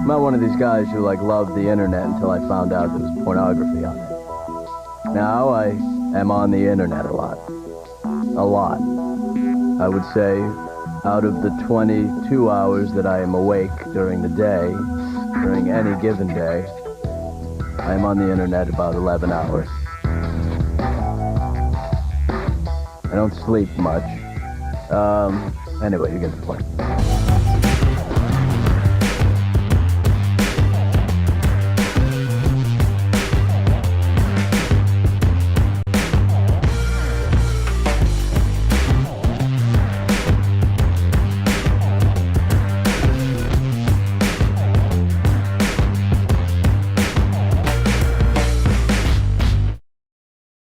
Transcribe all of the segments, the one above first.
I'm not one of these guys who, loved the internet until I found out there was pornography on it. Now I am on the internet a lot. A lot. I would say out of the 22 hours that I am awake during the day, during any given day, I am on the internet about 11 hours. I don't sleep much. Anyway, you get the point.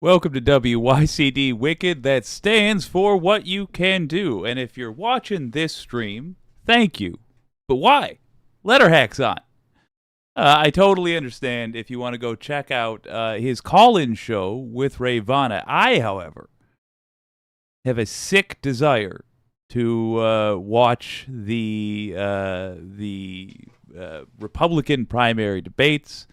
Welcome to WYCD Wicked. That stands for What You Can Do. And if you're watching this stream, thank you. But why? Letterhack's on. I totally understand if you want to go check out his call-in show with Ray Vana. I, however, have a sick desire to watch the Republican primary debates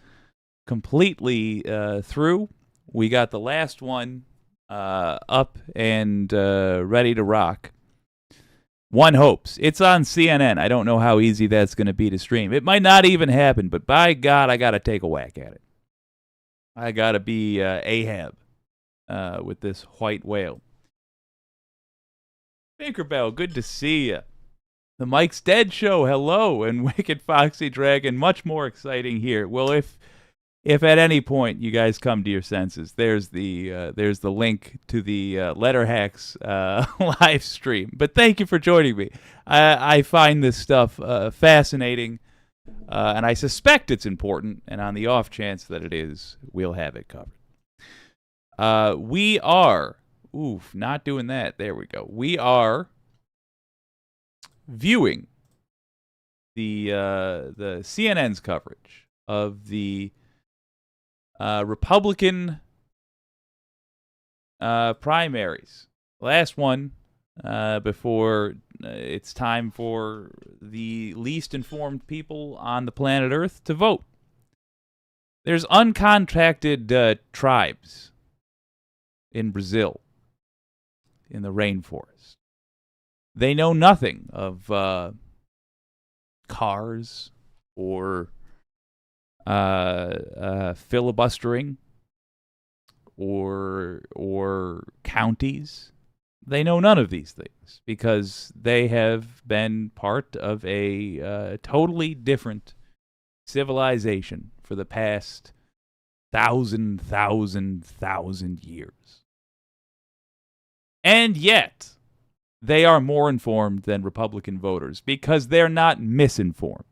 completely through. We got the last one up and ready to rock. One hopes. It's on CNN. I don't know how easy that's going to be to stream. It might not even happen, but by God, I got to take a whack at it. I got to be Ahab with this white whale. Tinkerbell, good to see you. The Mike's Dead Show, hello, and Wicked Foxy Dragon, much more exciting here. Well, if at any point you guys come to your senses, there's the link to the Letterhacks live stream. But thank you for joining me. I find this stuff fascinating, and I suspect it's important. And on the off chance that it is, we'll have it covered. We are, not doing that. There we go. We are viewing the CNN's coverage of the Republican primaries. Last one before it's time for the least informed people on the planet Earth to vote. There's uncontracted tribes in Brazil, in the rainforest. They know nothing of cars or filibustering or counties. They know none of these things because they have been part of a totally different civilization for the past thousand years. And yet, they are more informed than Republican voters because they're not misinformed.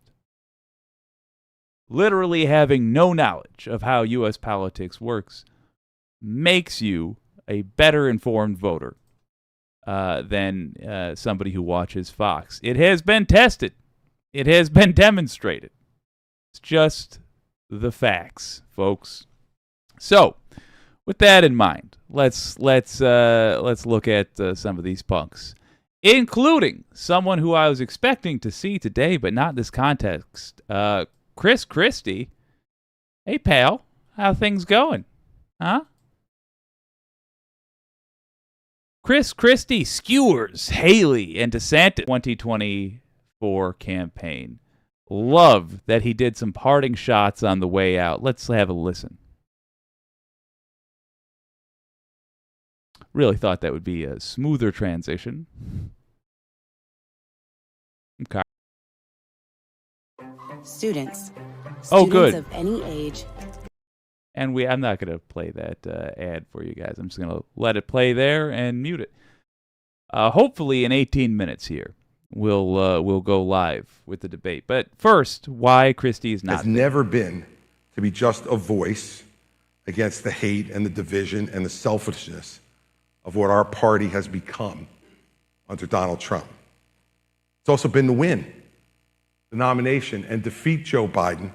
Literally having no knowledge of how U.S. politics works makes you a better informed voter than somebody who watches Fox. It has been tested. It has been demonstrated. It's just the facts, folks. So, with that in mind, let's look at some of these punks, including someone who I was expecting to see today, but not in this context. Chris Christie. Hey, pal. How things going? Huh? Chris Christie skewers Haley and DeSantis 2024 campaign. Love that he did some parting shots on the way out. Let's have a listen. Really thought that would be a smoother transition. Okay. Students. Oh, good. Students of any age. And I'm not going to play that ad for you guys. I'm just going to let it play there and mute it. Hopefully in 18 minutes here, we'll go live with the debate. But first, why Christie is not has never been to be just a voice against the hate and the division and the selfishness of what our party has become under Donald Trump. It's also been to win the nomination and defeat Joe Biden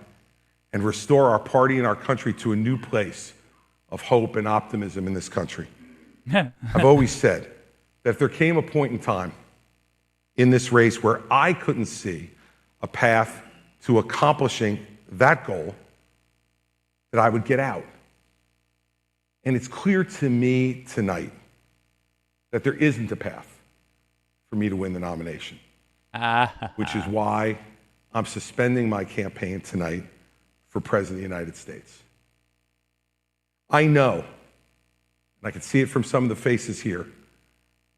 and restore our party and our country to a new place of hope and optimism in this country. I've always said that if there came a point in time in this race where I couldn't see a path to accomplishing that goal, that I would get out. And it's clear to me tonight that there isn't a path for me to win the nomination, which is why I'm suspending my campaign tonight for President of the United States. I know, and I can see it from some of the faces here,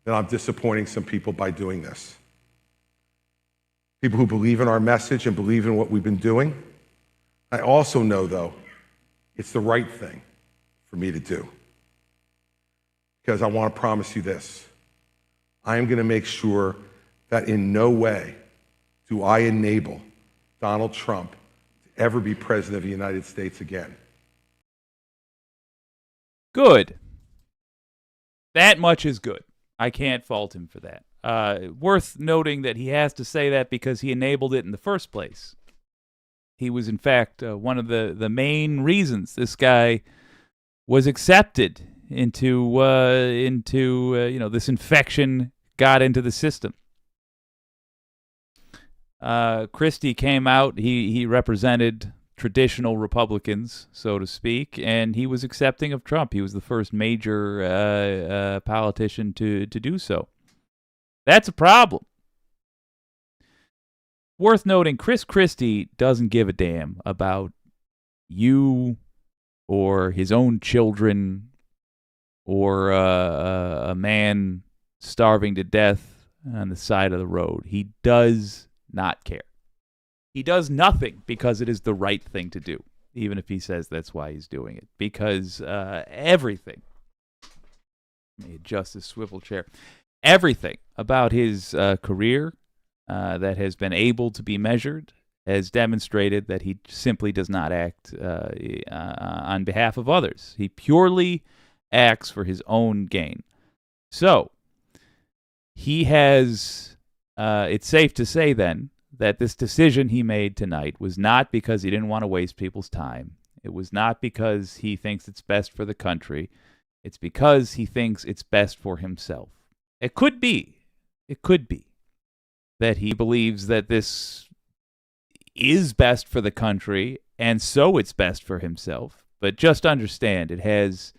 that I'm disappointing some people by doing this. People who believe in our message and believe in what we've been doing. I also know, though, it's the right thing for me to do. Because I want to promise you this. I am going to make sure that in no way do I enable Donald Trump to ever be president of the United States again. Good. That much is good. I can't fault him for that. Worth noting that he has to say that because he enabled it in the first place. He was, in fact, one of the main reasons this guy was accepted into this infection got into the system. Christie came out. He represented traditional Republicans, so to speak, and he was accepting of Trump. He was the first major politician to do so. That's a problem. Worth noting, Chris Christie doesn't give a damn about you or his own children or a man starving to death on the side of the road. He does not care. He does nothing because it is the right thing to do, even if he says that's why he's doing it. Because everything, let me adjust this swivel chair, everything about his career that has been able to be measured has demonstrated that he simply does not act on behalf of others. He purely acts for his own gain. So, he has, it's safe to say then, that this decision he made tonight was not because he didn't want to waste people's time. It was not because he thinks it's best for the country. It's because he thinks it's best for himself. It could be that he believes that this is best for the country, and so it's best for himself. But just understand, it has,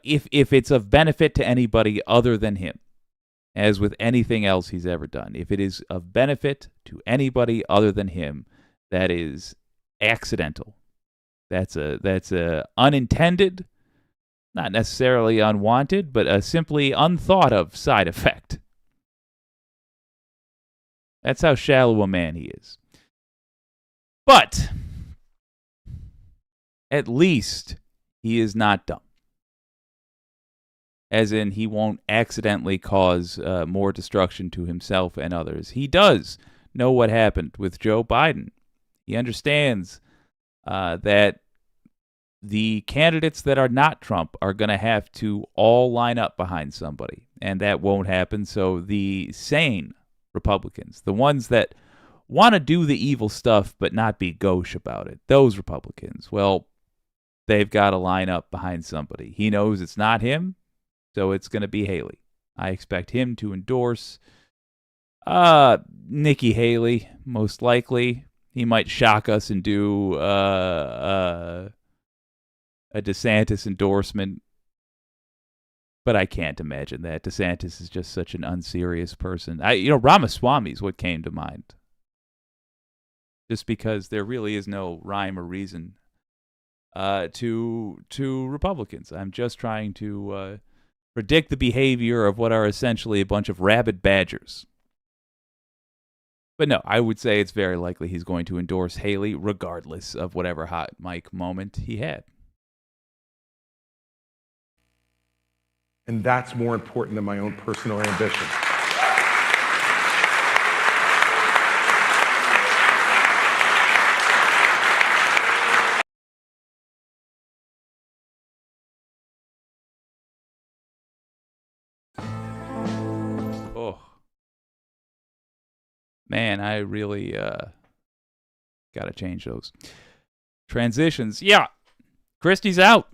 if it's of benefit to anybody other than him, as with anything else he's ever done, if it is of benefit to anybody other than him, that is accidental. That's a unintended, not necessarily unwanted, but a simply unthought of side effect. That's how shallow a man he is. But at least he is not dumb. As in, he won't accidentally cause more destruction to himself and others. He does know what happened with Joe Biden. He understands that the candidates that are not Trump are going to have to all line up behind somebody, and that won't happen. So the sane Republicans, the ones that want to do the evil stuff but not be gauche about it, those Republicans, well, they've got to line up behind somebody. He knows it's not him, so it's going to be Haley. I expect him to endorse Nikki Haley, most likely. He might shock us and do a DeSantis endorsement, but I can't imagine that. DeSantis is just such an unserious person. Ramaswamy is what came to mind. Just because there really is no rhyme or reason to Republicans. I'm just trying to predict the behavior of what are essentially a bunch of rabid badgers. But no, I would say it's very likely he's going to endorse Haley regardless of whatever hot mic moment he had. And that's more important than my own personal ambition. Oh. Man, I really got to change those transitions. Yeah, Christie's out.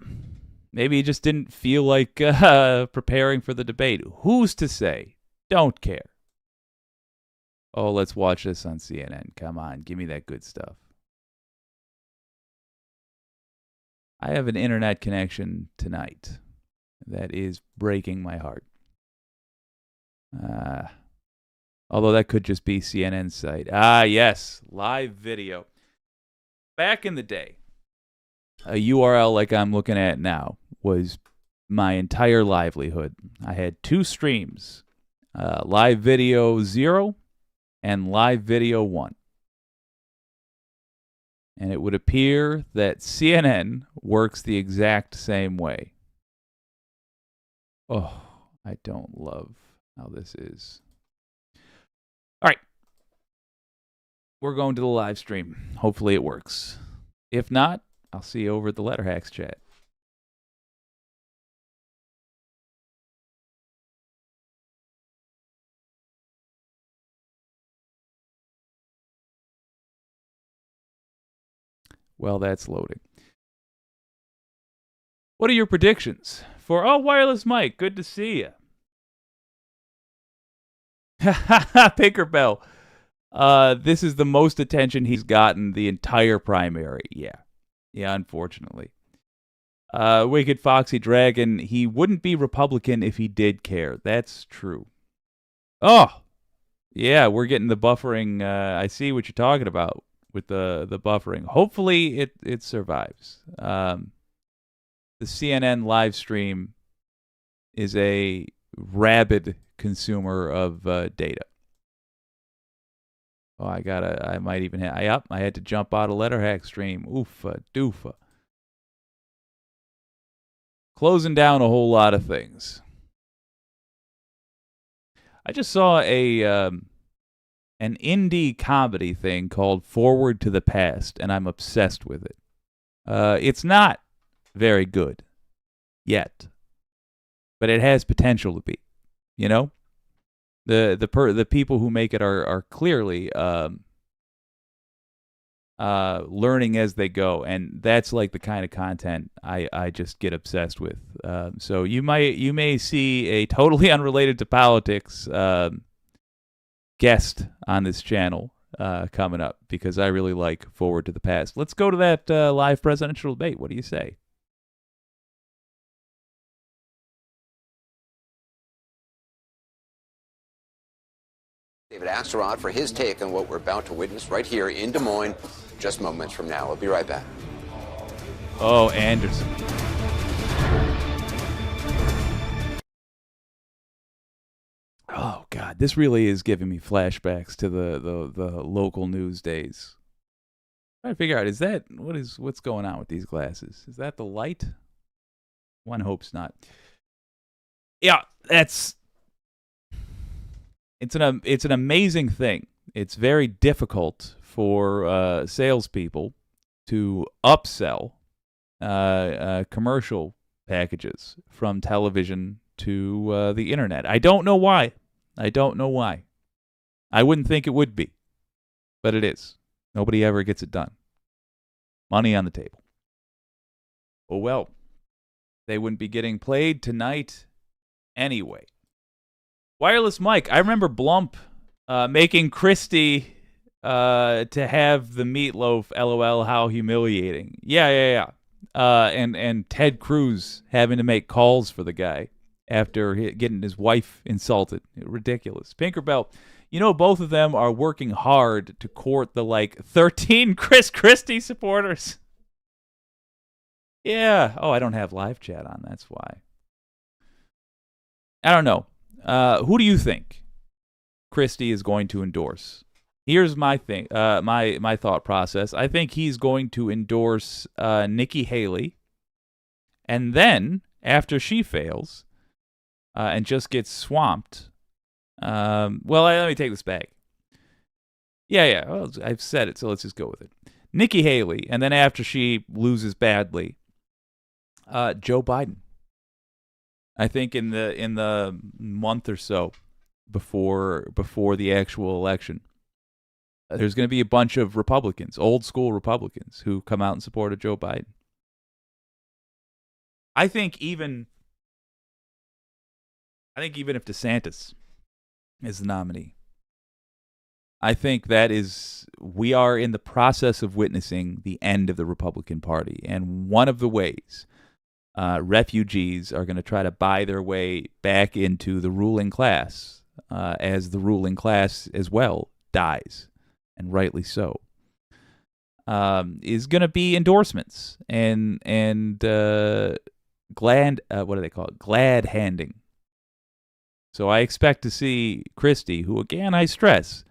Maybe he just didn't feel like preparing for the debate. Who's to say? Don't care. Oh, let's watch this on CNN. Come on, give me that good stuff. I have an internet connection tonight that is breaking my heart. Although that could just be CNN's site. Ah, yes, live video. Back in the day, a URL like I'm looking at now was my entire livelihood. I had two streams, live video 0 and live video 1. And it would appear that CNN works the exact same way. Oh, I don't love how this is. All right. We're going to the live stream. Hopefully it works. If not, I'll see you over at the Letterhacks chat. Well, that's loading. What are your predictions for Wireless Mike? Good to see you. Pinkerbell. This is the most attention he's gotten the entire primary. Yeah, unfortunately. Wicked Foxy Dragon, he wouldn't be Republican if he did care. That's true. Oh, yeah, we're getting the buffering. I see what you're talking about with the buffering. Hopefully it survives. The CNN live stream is a rabid consumer of data. Oh, I might even have, I had to jump out of Letterhack stream. Oofa doofa. Closing down a whole lot of things. I just saw an indie comedy thing called Forward to the Past, and I'm obsessed with it. It's not very good yet, but it has potential to be. You know, the people who make it are clearly learning as they go, and that's like the kind of content I just get obsessed with. So you may see a totally unrelated to politics guest on this channel coming up, because I really like Forward to the Past. Let's go to that live presidential debate. What do you say? David Axelrod for his take on what we're about to witness right here in Des Moines just moments from now. We'll be right back. Oh, Anderson. Oh, God, this really is giving me flashbacks to the local news days. I'm trying to figure out, what's going on with these glasses? Is that the light? One hopes not. Yeah, it's an amazing thing. It's very difficult for salespeople to upsell commercial packages from television to the internet. I don't know why. I wouldn't think it would be, but it is. Nobody ever gets it done. Money on the table. Oh well. They wouldn't be getting played tonight anyway. Wireless Mike, I remember Blump making Christie to have the meatloaf, LOL, how humiliating. Yeah. And Ted Cruz having to make calls for the guy after getting his wife insulted. Ridiculous. Pinkerbell, both of them are working hard to court the 13 Chris Christie supporters. Yeah. Oh, I don't have live chat on. That's why. I don't know. Who do you think Christie is going to endorse? Here's my thing. My thought process. I think he's going to endorse Nikki Haley, and then after she fails, and just gets swamped. Well, let me take this back. Yeah. Well, I've said it, so let's just go with it. Nikki Haley, and then after she loses badly, Joe Biden. I think in the month or so before the actual election, there's going to be a bunch of Republicans, old school Republicans, who come out in support of Joe Biden. I think even if DeSantis is the nominee, I think we are in the process of witnessing the end of the Republican Party. And one of the ways refugees are going to try to buy their way back into the ruling class, as the ruling class as well dies, and rightly so, is going to be endorsements and glad handing. So I expect to see Christie, who, again, I stress,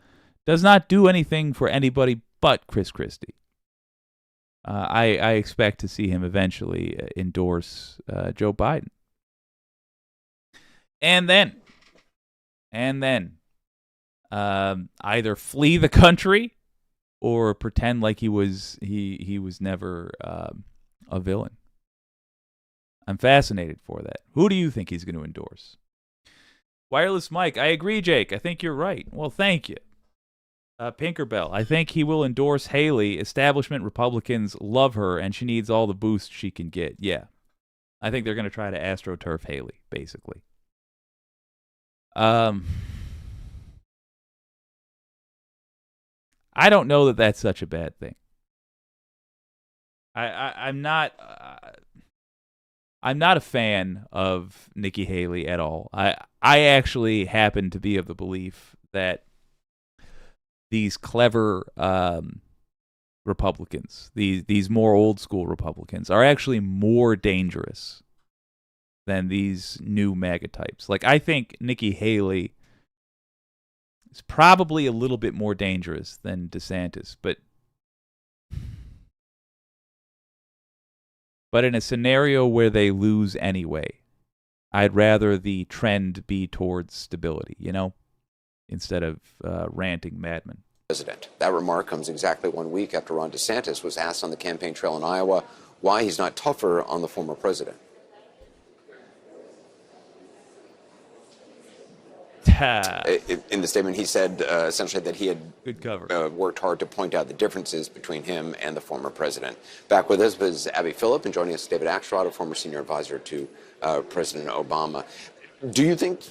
does not do anything for anybody but Chris Christie. I expect to see him eventually endorse Joe Biden. And then either flee the country or pretend like he was never a villain. I'm fascinated for that. Who do you think he's going to endorse? Wireless Mike, I agree, Jake. I think you're right. Well, thank you. Pinkerbell, I think he will endorse Haley. Establishment Republicans love her, and she needs all the boost she can get. Yeah. I think they're going to try to AstroTurf Haley, basically. I don't know that that's such a bad thing. I'm not a fan of Nikki Haley at all. I actually happen to be of the belief that these clever Republicans, these more old school Republicans, are actually more dangerous than these new MAGA types. Like, I think Nikki Haley is probably a little bit more dangerous than DeSantis, but in a scenario where they lose anyway, I'd rather the trend be towards stability, instead of ranting madmen. President. That remark comes exactly 1 week after Ron DeSantis was asked on the campaign trail in Iowa why he's not tougher on the former president. In the statement, he said essentially that he had good cover. Worked hard to point out the differences between him and the former president. Back with us was Abby Phillip, and joining us, David Axelrod, a former senior advisor to President Obama. Do you think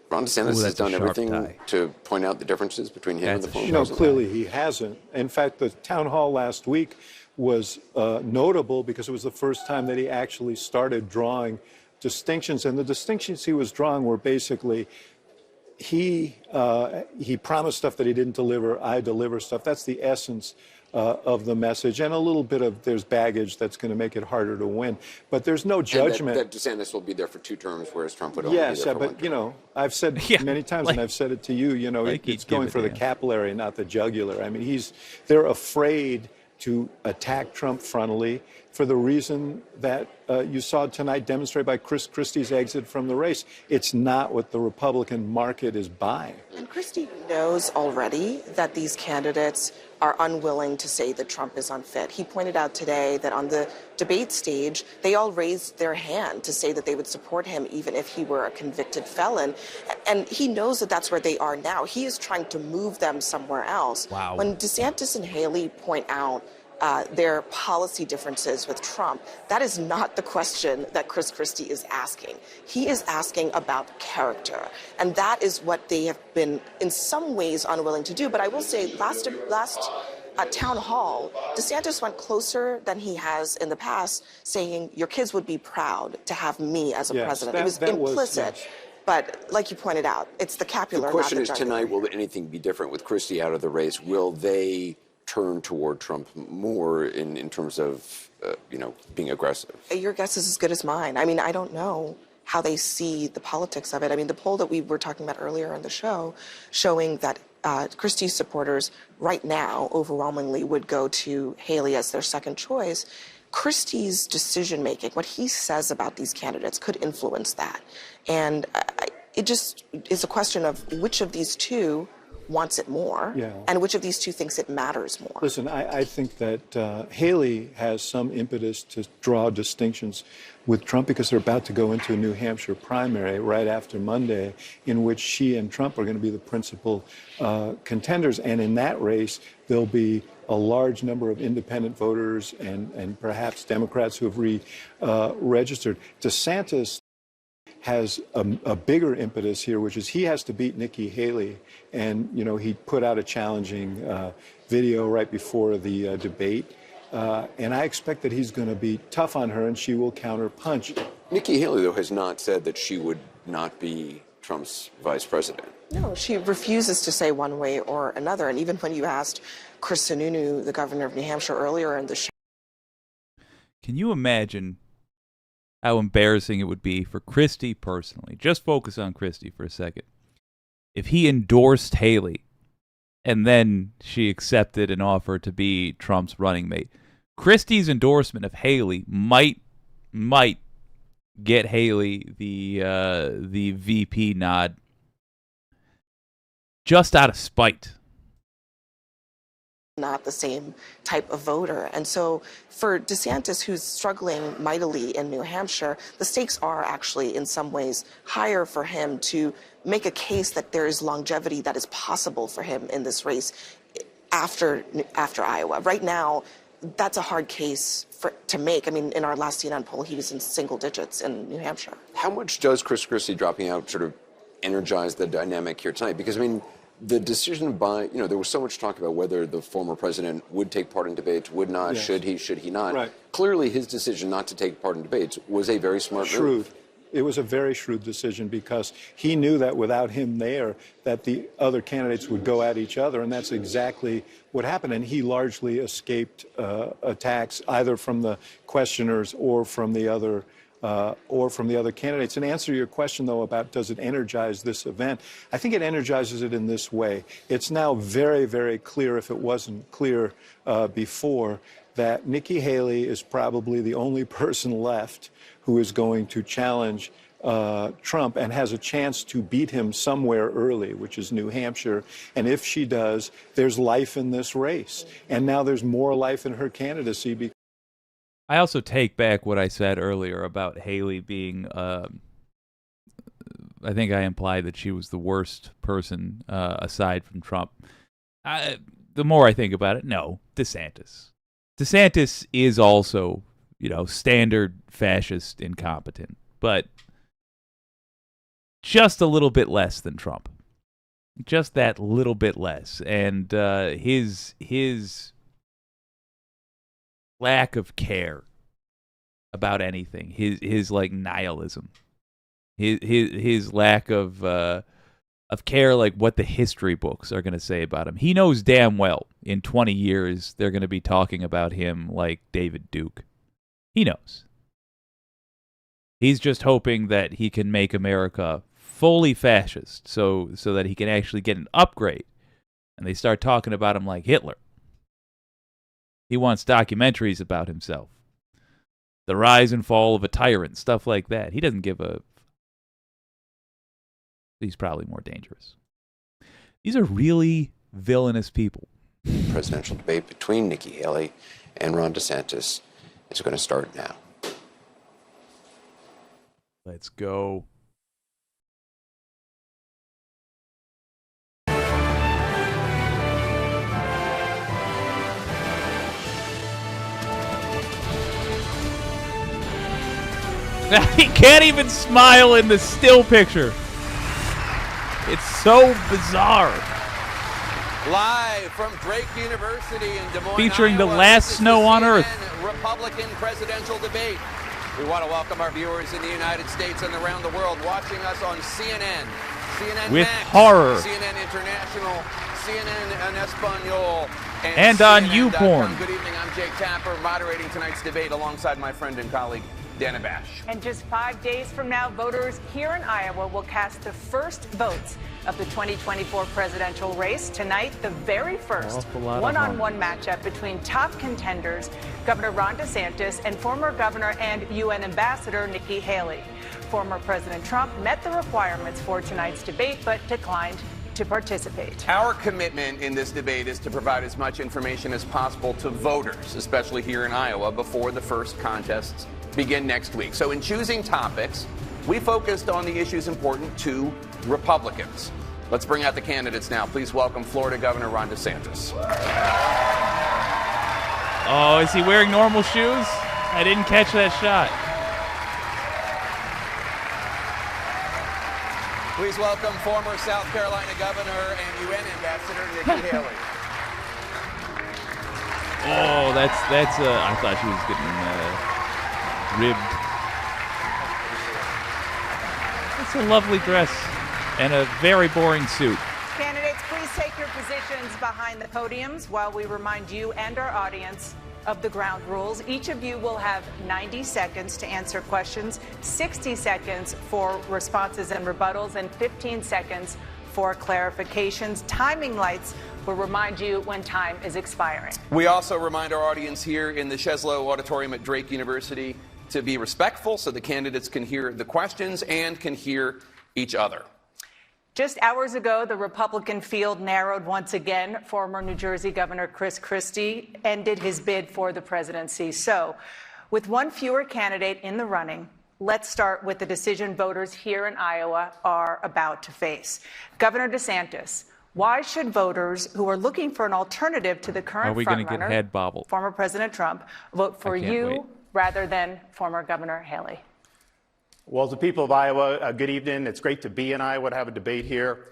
Ron DeSantis has done everything to point out the differences between him and the former president? No, clearly he hasn't. In fact, the town hall last week was notable because it was the first time that he actually started drawing distinctions, and the distinctions he was drawing were basically he promised stuff that he didn't deliver. I deliver stuff. That's the essence of the message, and a little bit of there's baggage that's going to make it harder to win. But there's no judgment. And that DeSantis will be there for 2 terms, whereas Trump would only be there for 1 term. I've said many times, and I've said it to you. It's going for the capillary, not the jugular. I mean, they're afraid to attack Trump frontally for the reason that you saw tonight demonstrated by Chris Christie's exit from the race. It's not what the Republican market is buying. And Christie knows already that these candidates are unwilling to say that Trump is unfit. He pointed out today that on the debate stage, they all raised their hand to say that they would support him even if he were a convicted felon. And he knows that that's where they are now. He is trying to move them somewhere else. Wow. When DeSantis and Haley point out their policy differences with Trump, that is not the question that Chris Christie is asking. He is asking about character, and that is what they have been in some ways unwilling to do. But I will say, last town hall, DeSantis went closer than he has in the past, saying your kids would be proud to have me as a president. It was implicit. But like you pointed out, it's the capular. The question is jugular. tonight, will anything be different with Christie out of the race? Will they turn toward Trump more in terms of, being aggressive? Your guess is as good as mine. I mean, I don't know how they see the politics of it. I mean, the poll that we were talking about earlier in the show showing that Christie's supporters right now overwhelmingly would go to Haley as their second choice. Christie's decision-making, what he says about these candidates could influence that. And it just is a question of which of these two wants it more, and which of these two thinks it matters more. Listen, I think that Haley has some impetus to draw distinctions with Trump because they're about to go into a New Hampshire primary right after Monday in which she and Trump are going to be the principal contenders. And in that race, there'll be a large number of independent voters and perhaps Democrats who have registered. DeSantis has a bigger impetus here, which is he has to beat Nikki Haley. And, you know, he put out a challenging video right before the debate. And I expect that he's going to be tough on her and she will counterpunch. Nikki Haley, though, has not said that she would not be Trump's vice president. No, she refuses to say one way or another. And even when you asked Chris Sununu, the governor of New Hampshire, earlier in the show. Can you imagine how embarrassing it would be for Christie personally? Just focus on Christie for a second. If he endorsed Haley and then she accepted an offer to be Trump's running mate, Christie's endorsement of Haley might get Haley the VP nod just out of spite. Not the same type of voter. And so for DeSantis, who's struggling mightily in New Hampshire, the stakes are actually in some ways higher for him to make a case that there is longevity that is possible for him in this race after Iowa. Right now, that's a hard case to make. I mean, in our last CNN poll, he was in single digits in New Hampshire. How much does Chris Christie dropping out sort of energize the dynamic here tonight? Because, I mean, the decision by, you know, there was so much talk about whether the former president would take part in debates, would not, yes. Should he not. Right. Clearly, his decision not to take part in debates was a very smart move. It was a very shrewd decision because he knew that without him there, that the other candidates would go at each other, and that's exactly what happened. And he largely escaped attacks either from the questioners or from the other candidates. And answer your question, though, about does it energize this event, I think it energizes it in this way. It's now very, very clear, if it wasn't clear before, that Nikki Haley is probably the only person left who is going to challenge Trump and has a chance to beat him somewhere early, which is New Hampshire. And if she does, there's life in this race. And now there's more life in her candidacy. I also take back what I said earlier about Haley being, I think I implied that she was the worst person aside from Trump. The more I think about it, no, DeSantis. DeSantis is also, you know, standard fascist incompetent, but just a little bit less than Trump. Just that little bit less. And his lack of care about anything, his like nihilism, his lack of care, like what the history books are going to say about him. He knows damn well in 20 years they're going to be talking about him like David Duke. He knows. He's just hoping that he can make America fully fascist so that he can actually get an upgrade. And they start talking about him like Hitler. He wants documentaries about himself. The rise and fall of a tyrant, stuff like that. He doesn't give a... He's probably more dangerous. These are really villainous people. Presidential debate between Nikki Haley and Ron DeSantis is going to start now. Let's go. He can't even smile in the still picture. It's so bizarre. Live from Drake University in Des Moines, featuring Iowa, the last snow on Earth. Republican presidential debate. We want to welcome our viewers in the United States and around the world watching us on CNN, CNN with Max, horror, CNN International, CNN en Espanol, and on YouPorn. Good evening, I'm Jake Tapper, moderating tonight's debate alongside my friend and colleague, Dana Bash. And just 5 days from now, voters here in Iowa will cast the first votes of the 2024 presidential race. Tonight, the very first one-on-one matchup between top contenders, Governor Ron DeSantis and former governor and UN Ambassador Nikki Haley. Former President Trump met the requirements for tonight's debate, but declined to participate. Our commitment in this debate is to provide as much information as possible to voters, especially here in Iowa, before the first contests begin next week. So in choosing topics, we focused on the issues important to Republicans. Let's bring out the candidates now. Please welcome Florida Governor Ron DeSantis. Oh, is he wearing normal shoes? I didn't catch that shot. Please welcome former South Carolina Governor and UN Ambassador Nikki Haley. Oh, that's. I thought she was getting ribbed. It's a lovely dress and a very boring suit. Candidates, please take your positions behind the podiums while we remind you and our audience of the ground rules. Each of you will have 90 seconds to answer questions, 60 seconds for responses and rebuttals, and 15 seconds for clarifications. Timing lights will remind you when time is expiring. We also remind our audience here in the Sheslow Auditorium at Drake University to be respectful so the candidates can hear the questions and can hear each other. Just hours ago, the Republican field narrowed once again. Former New Jersey Governor Chris Christie ended his bid for the presidency. So, with one fewer candidate in the running, let's start with the decision voters here in Iowa are about to face. Governor DeSantis, why should voters who are looking for an alternative to the current frontrunner, head bobbled? Former President Trump, vote for you rather than former Governor Haley? Well, to the people of Iowa, good evening. It's great to be in Iowa to have a debate here.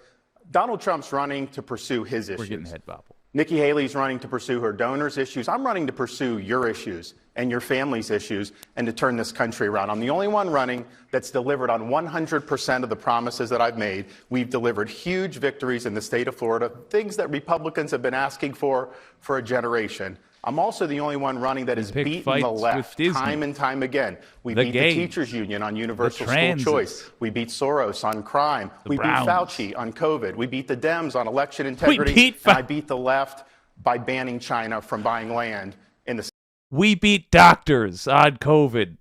Donald Trump's running to pursue his issues. We're getting head bobble. Nikki Haley's running to pursue her donors' issues. I'm running to pursue your issues and your family's issues and to turn this country around. I'm the only one running that's delivered on 100% of the promises that I've made. We've delivered huge victories in the state of Florida, things that Republicans have been asking for a generation. I'm also the only one running that has beaten the left time and time again. We beat the teachers union on universal school choice. We beat Soros on crime. We beat Fauci on COVID. We beat the Dems on election integrity. And I beat the left by banning China from buying land in the. We beat doctors on COVID.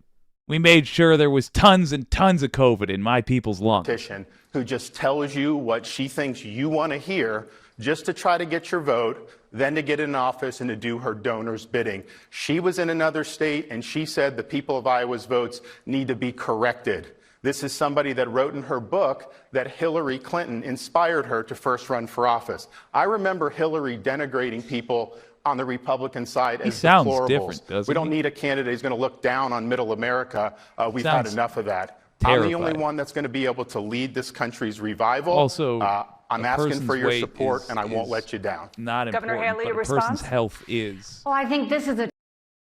We made sure there was tons and tons of COVID in my people's lungs. Who just tells you what she thinks you want to hear just to try to get your vote, then to get in office and to do her donors' bidding. She was in another state and she said the people of Iowa's votes need to be corrected. This is somebody that wrote in her book that Hillary Clinton inspired her to first run for office. I remember Hillary denigrating people on the Republican side as deplorables. We don't need a candidate who's going to look down on middle America. We've had enough of that. I'm the only one that's going to be able to lead this country's revival. Also, I'm asking for your support, and I won't let you down. Not Governor important, Haley, but a response? person's health is. Well, I think this is a.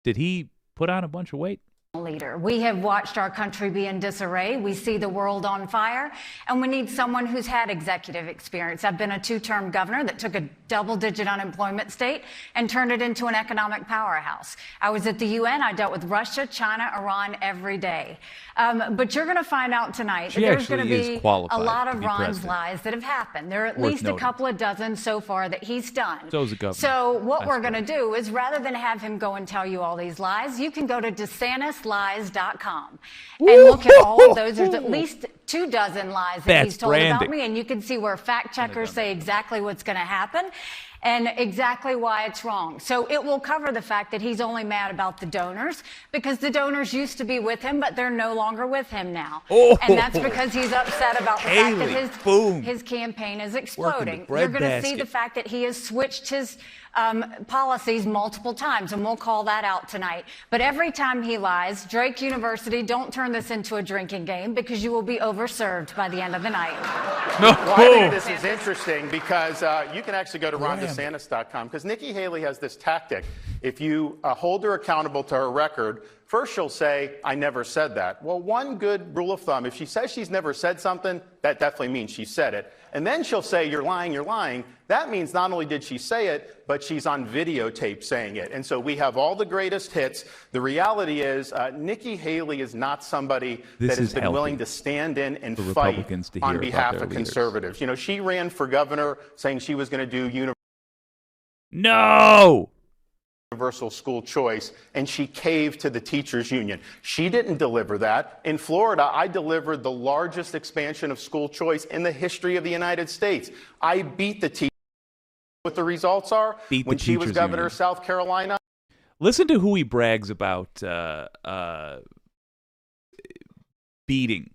Did he put on a bunch of weight? Leader. We have watched our country be in disarray. We see the world on fire, and we need someone who's had executive experience. I've been a two-term governor that took a double-digit unemployment state and turned it into an economic powerhouse. I was at the UN. I dealt with Russia, China, Iran every day. But you're going to find out tonight that there's going to be a lot of Ron's lies that have happened. There are at least a couple of dozen so far that he's done. So what we're going to do is, rather than have him go and tell you all these lies, you can go to DeSantisLies.com and look at all of those. There's at least 24 lies that he's told about me, and you can see where fact checkers say exactly what's going to happen and exactly why it's wrong. So it will cover the fact that he's only mad about the donors because the donors used to be with him, but they're no longer with him now. And that's because he's upset about the fact that his campaign is exploding. You're going to see the fact that he has switched his policies multiple times, and we'll call that out tonight. But every time he lies, Drake University, don't turn this into a drinking game because you will be overserved by the end of the night. Well, I think this is interesting because you can actually go to RonDeSantis.com because Nikki Haley has this tactic. If you hold her accountable to her record, first she'll say, I never said that. Well, one good rule of thumb, if she says she's never said something, that definitely means she said it. And then she'll say, you're lying, you're lying. That means not only did she say it, but she's on videotape saying it. And so we have all the greatest hits. The reality is Nikki Haley is not somebody that has been willing to stand in and fight on behalf of conservatives. You know, she ran for governor saying she was going to do universal school choice, and she caved to the teachers union. She didn't deliver that. In Florida, I delivered the largest expansion of school choice in the history of the United States. I beat the teachers. What the results are? When she was governor of South Carolina. Listen to who he brags about beating.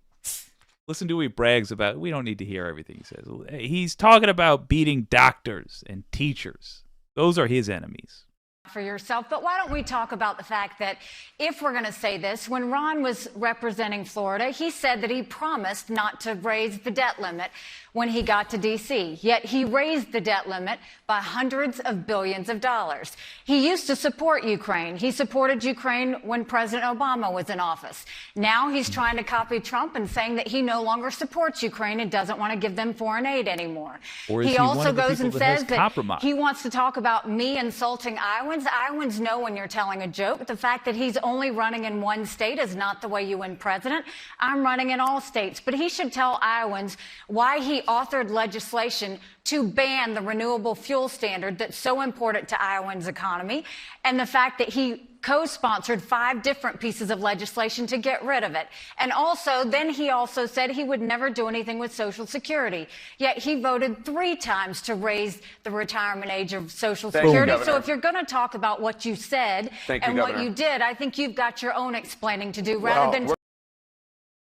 Listen to who he brags about. We don't need to hear everything he says. He's talking about beating doctors and teachers. Those are his enemies. for yourself, but why don't we talk about the fact that if we're going to say this, when Ron was representing Florida, he said that he promised not to raise the debt limit when he got to D.C., yet he raised the debt limit by hundreds of billions of dollars. He used to support Ukraine. He supported Ukraine when President Obama was in office. Now he's trying to copy Trump and saying that he no longer supports Ukraine and doesn't want to give them foreign aid anymore. Or is he one also of the goes people and that says has that compromised? he wants to talk about me insulting Iowans. Iowans know when you're telling a joke. The fact that he's only running in one state is not the way you win president. I'm running in all states. But he should tell Iowans why he authored legislation to ban the renewable fuel standard that's so important to Iowans' economy, and the fact that he co-sponsored 5 different pieces of legislation to get rid of it. And also, then he also said he would never do anything with Social Security. Yet he voted 3 times to raise the retirement age of Social Security. So if you're going to talk about what you said and what you did, I think you've got your own explaining to do rather than...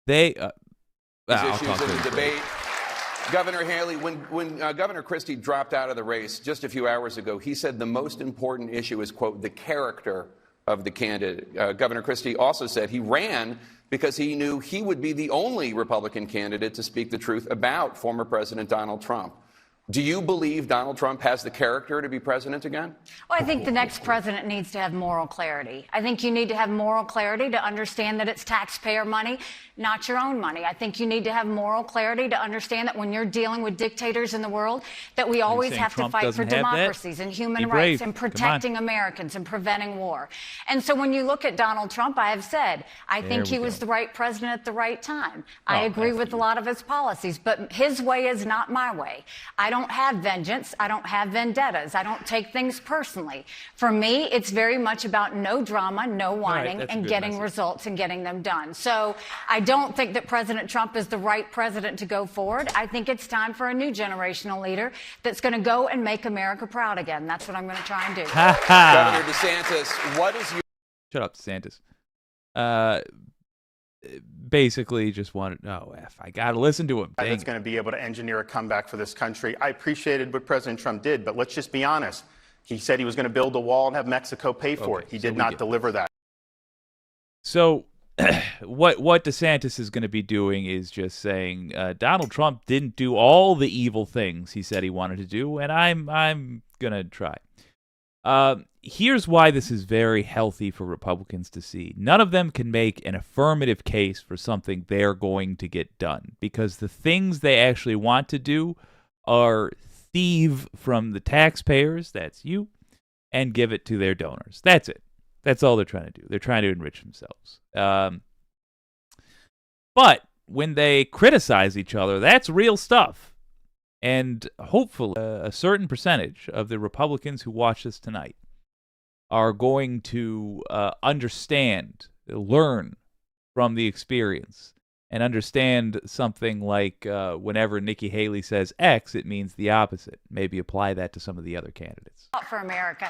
They... issues in the debate. Governor Haley, when Governor Christie dropped out of the race just a few hours ago, he said the most important issue is, quote, the character of the candidate. Governor Christie also said he ran because he knew he would be the only Republican candidate to speak the truth about former President Donald Trump. Do you believe Donald Trump has the character to be president again? Well, I think the next president needs to have moral clarity. I think you need to have moral clarity to understand that it's taxpayer money, not your own money. I think you need to have moral clarity to understand that when you're dealing with dictators in the world, that we always have to fight for democracies and human rights and protecting Americans and preventing war. And so when you look at Donald Trump, I have said, I think he was the right president at the right time. I agree with a lot of his policies, but his way is not my way. I don't have vengeance. I don't have vendettas. I don't take things personally. For me, it's very much about no drama, no whining, and getting results and getting them done. So I don't think that President Trump is the right president to go forward. I think it's time for a new generational leader that's going to go and make America proud again. That's what I'm going to try and do. Governor DeSantis, what is your... Shut up, DeSantis. Basically just wanted, I got to listen to him. That's going to be able to engineer a comeback for this country. I appreciated what President Trump did, but let's just be honest. He said he was going to build a wall and have Mexico pay for it. He did not deliver that. So what DeSantis is going to be doing is just saying Donald Trump didn't do all the evil things he said he wanted to do, and I'm going to try. Here's why this is very healthy for Republicans to see. None of them can make an affirmative case for something they're going to get done, because the things they actually want to do are thieve from the taxpayers, that's you, and give it to their donors. That's it. That's all they're trying to do. They're trying to enrich themselves. But when they criticize each other, that's real stuff. And hopefully a certain percentage of the Republicans who watch this tonight are going to understand, learn from the experience, and understand something like whenever Nikki Haley says X, it means the opposite. Maybe apply that to some of the other candidates. For America.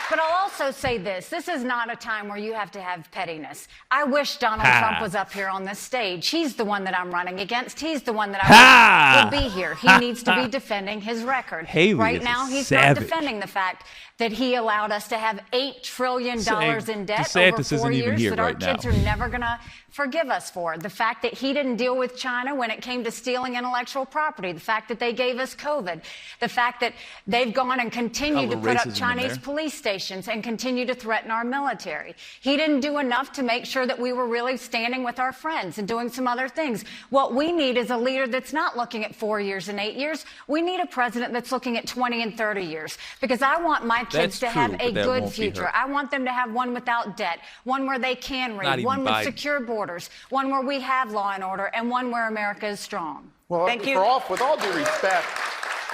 But I'll also say this. This is not a time where you have to have pettiness. I wish Donald Trump was up here on this stage. He's the one that I'm running against. He's the one that I wish would be here. He needs to be defending his record. Haley right now, he's not defending the fact that he allowed us to have $8 trillion in debt DeSantis over 4 years that our right kids now. are never going to forgive us for. The fact that he didn't deal with China when it came to stealing intellectual property. The fact that they gave us COVID. The fact that they've gone and continued to put up Chinese police stations and continue to threaten our military. He didn't do enough to make sure that we were really standing with our friends and doing some other things. What we need is a leader that's not looking at 4 years and 8 years. We need a president that's looking at 20 and 30 years. Because I want my kids to have a good future. I want them to have one without debt, one where they can read, one with secure borders, one where we have law and order, and one where America is strong. Well, with all due respect,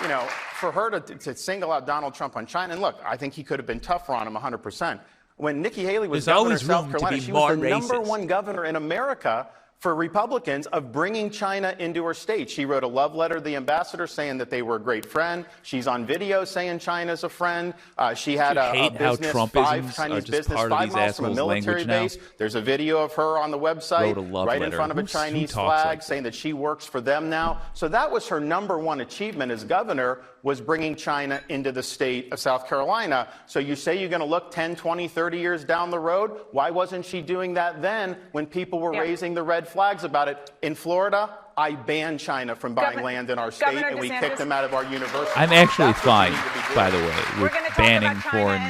you know, for her to single out Donald Trump on China, and look, I think he could have been tougher on him 100%. When Nikki Haley was governor of South Carolina, she was the #1 governor in America for Republicans of bringing China into her state. She wrote a love letter to the ambassador saying that they were a great friend. She's on video saying China's a friend. She had a business, five Chinese business, 5 miles from a military base. There's a video of her on the website right in front of a Chinese flag saying that she works for them now. So that was her #1 achievement as governor, was bringing China into the state of South Carolina. So you say you're going to look 10, 20, 30 years down the road. Why wasn't she doing that then when people were raising the red flags about it? In Florida, I banned China from buying land in our state, and we kicked them out of our universities. I'm actually fine, by the way, with banning foreign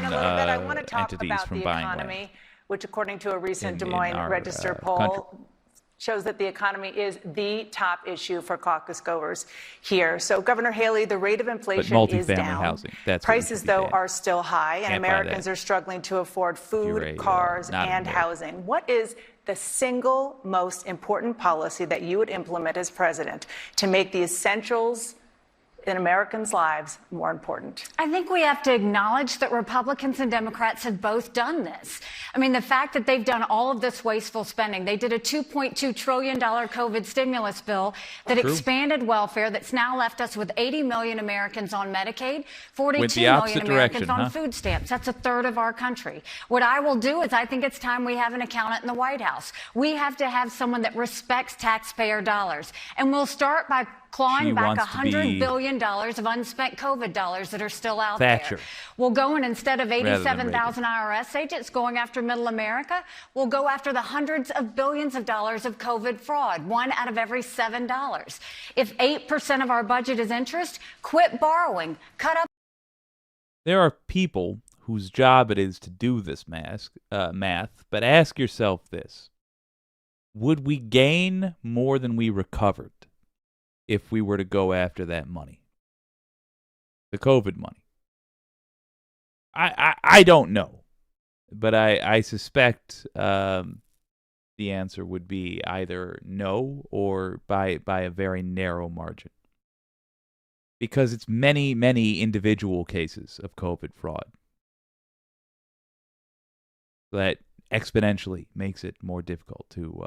entities from buying land. Which, according to a recent Des Moines Register poll, shows that the economy is the top issue for caucus goers here. So, Governor Haley, the rate of inflation is down. Housing, that's prices, though, are still high, and Americans are struggling to afford food, cars, and housing. What is the single most important policy that you would implement as president to make the essentials in Americans' lives more important? I think we have to acknowledge that Republicans and Democrats have both done this. I mean, the fact that they've done all of this wasteful spending, they did a $2.2 trillion COVID stimulus bill that expanded welfare, that's now left us with 80 million Americans on Medicaid, 42 million Americans on food stamps. That's a third of our country. What I will do is I think it's time we have an accountant in the White House. We have to have someone that respects taxpayer dollars. And we'll start by clawing back $100 billion of unspent COVID dollars that are still out there. We'll go in, instead of 87,000 IRS agents going after middle America, we'll go after the hundreds of billions of dollars of COVID fraud, 1 out of every $7. If 8% of our budget is interest, quit borrowing, cut up. There are people whose job it is to do this math, but ask yourself this. Would we gain more than we recovered if we were to go after that money? The COVID money. I don't know, but I suspect the answer would be either no or by a very narrow margin. Because it's many, many individual cases of COVID fraud that exponentially makes it more difficult to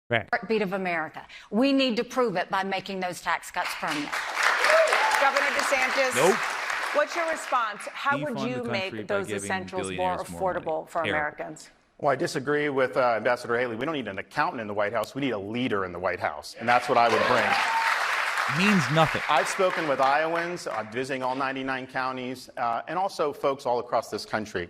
track. Heartbeat of America. We need to prove it by making those tax cuts permanent. Governor DeSantis, what's your response? How would you make those essentials more affordable for Americans? Well, I disagree with Ambassador Haley. We don't need an accountant in the White House. We need a leader in the White House, and that's what I would bring. Means nothing. I've spoken with Iowans, visiting all 99 counties, and also folks all across this country.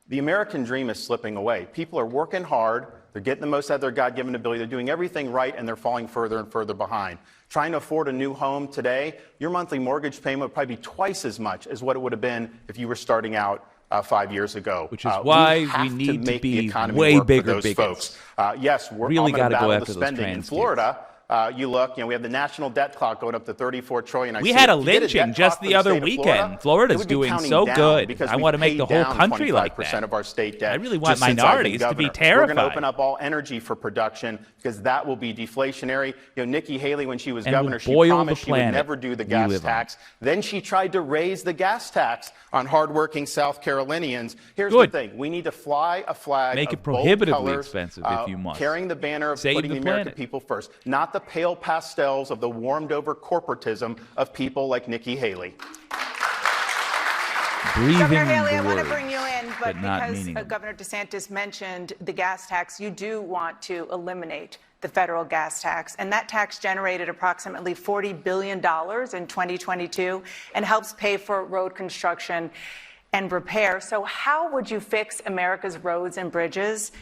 The American dream is slipping away. People are working hard. They're getting the most out of their God-given ability. They're doing everything right, and they're falling further and further behind. Trying to afford a new home today, your monthly mortgage payment would probably be twice as much as what it would have been if you were starting out 5 years ago. Which is why we need to be way bigger folks. Yes, we're really got to go the after spending in Florida. You look, we have the national debt clock going up to $34 trillion. We had a lynching just the other weekend. Florida's doing so good. I want to make the whole country like that. Of our state debt. I really want minorities to be terrified. We're going to open up all energy for production because that will be deflationary. Nikki Haley, when she was governor, she promised she would never do the gas tax. Then she tried to raise the gas tax on hardworking South Carolinians. Here's the thing. We need to fly a flag Make it of bold prohibitively colors, expensive if you must. carrying the banner of putting the American people first, not the pale pastels of the warmed-over corporatism of people like Nikki Haley. Governor Haley, I want to bring you in, but because Governor DeSantis mentioned the gas tax, you do want to eliminate the federal gas tax, and that tax generated approximately $40 billion in 2022 and helps pay for road construction and repair. So how would you fix America's roads and bridges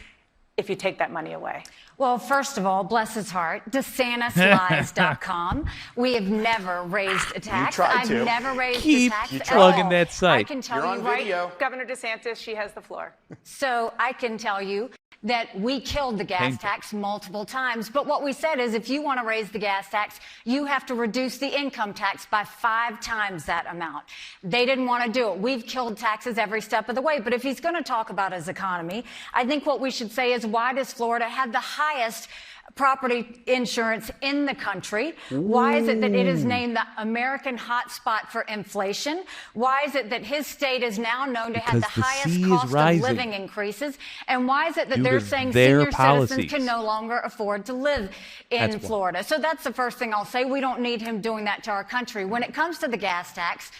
if you take that money away? Well, first of all, bless his heart, DeSantisLies.com. We have never raised a tax. I've never raised a tax. Keep plugging that site. I can tell you right now. Governor DeSantis, she has the floor. So I can tell you that we killed the gas tax multiple times. But what we said is if you want to raise the gas tax, you have to reduce the income tax by 5 times that amount. They didn't want to do it. We've killed taxes every step of the way. But if he's going to talk about his economy, I think what we should say is, why does Florida have the highest property insurance in the country? Why is it that it is named the American hotspot for inflation? Why is it that his state is now known to have the highest cost of living increases? And why is it that they're saying senior citizens can no longer afford to live in Florida? So that's the first thing I'll say. We don't need him doing that to our country. When it comes to the gas tax,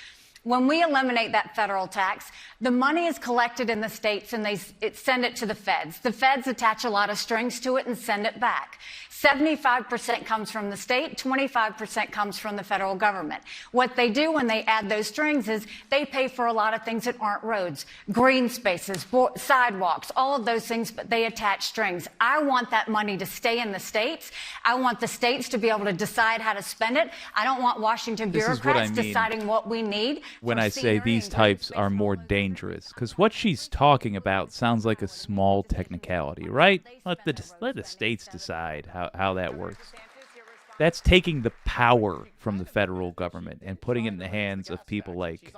when we eliminate that federal tax, the money is collected in the states and they send it to the feds. The feds attach a lot of strings to it and send it back. 75% comes from the state, 25% comes from the federal government. What they do when they add those strings is they pay for a lot of things that aren't roads, green spaces, sidewalks, all of those things, but they attach strings. I want that money to stay in the states. I want the states to be able to decide how to spend it. I don't want Washington bureaucrats deciding what we need. When I say these types are more dangerous, because what she's talking about sounds like a small technicality, right? Let the states decide how that works. That's taking the power from the federal government and putting it in the hands of people like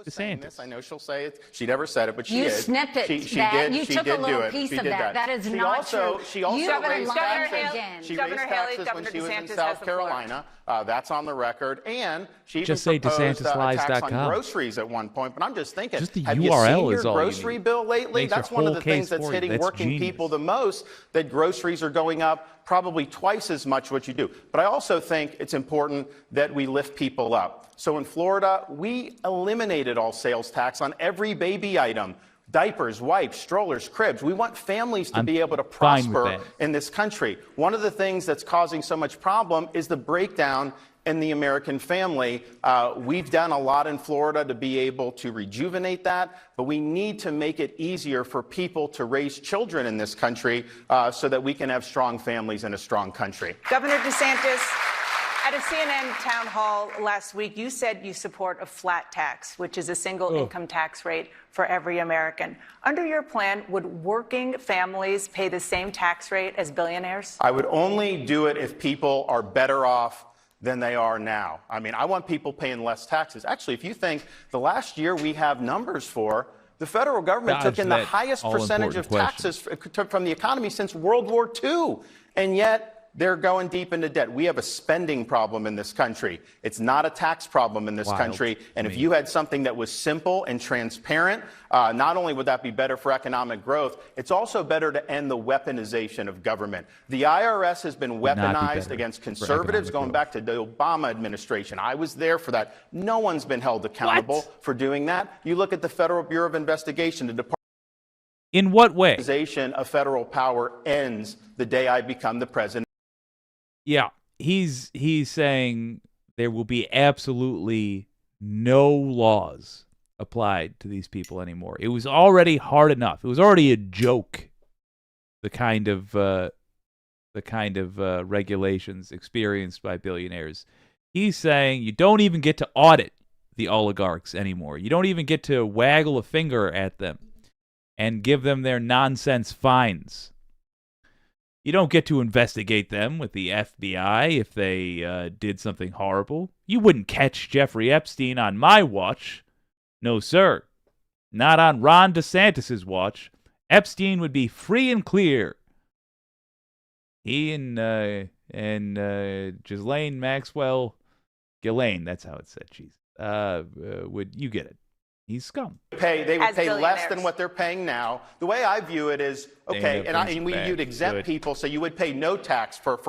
DeSantis. I know she'll say it. She never said it, but she did. You snipped it. She did. You took a little piece of that. That is not true. She also raised taxes. She raised Governor taxes Haley, when she was Governor in DeSantis South Carolina. That's on the record. And she even Just say proposed a tax DeSantislies.com. on groceries at one point. But I'm just thinking, Just the have URL you is seen all your you grocery need. bill lately? Makes That's your one of whole the things case that's for you. hitting That's working genius. people the most, that groceries are going up probably twice as much what you do. But I also think it's important that we lift people up. So in Florida, we eliminated all sales tax on every baby item. Diapers, wipes, strollers, cribs. We want families to be able to prosper in this country. One of the things that's causing so much problem is the breakdown in the American family. We've done a lot in Florida to be able to rejuvenate that, but we need to make it easier for people to raise children in this country so that we can have strong families and a strong country. Governor DeSantis, at a CNN town hall last week, you said you support a flat tax, which is a single income tax rate for every American. Under your plan, would working families pay the same tax rate as billionaires? I would only do it if people are better off than they are now. I mean, I want people paying less taxes. Actually, if you think the last year we have numbers for, the federal government took in the highest percentage of taxes from the economy since World War II. And yet, they're going deep into debt. We have a spending problem in this country. It's not a tax problem in this country. And if you had something that was simple and transparent, not only would that be better for economic growth, it's also better to end the weaponization of government. The IRS has been weaponized against conservatives going back to the Obama administration. I was there for that. No one's been held accountable for doing that. You look at the Federal Bureau of Investigation, the Department in what way? of federal power ends the day I become the president. Yeah, he's saying there will be absolutely no laws applied to these people anymore. It was already hard enough. It was already a joke, the kind of regulations experienced by billionaires. He's saying you don't even get to audit the oligarchs anymore. You don't even get to waggle a finger at them and give them their nonsense fines. You don't get to investigate them with the FBI if they did something horrible. You wouldn't catch Jeffrey Epstein on my watch. No, sir. Not on Ron DeSantis' watch. Epstein would be free and clear. He and Ghislaine Maxwell, Ghislaine, that's how it's said, jeez. You get it. He's scum. They would pay less than what they're paying now. The way I view it is, okay, you'd exempt people, so you would pay no tax for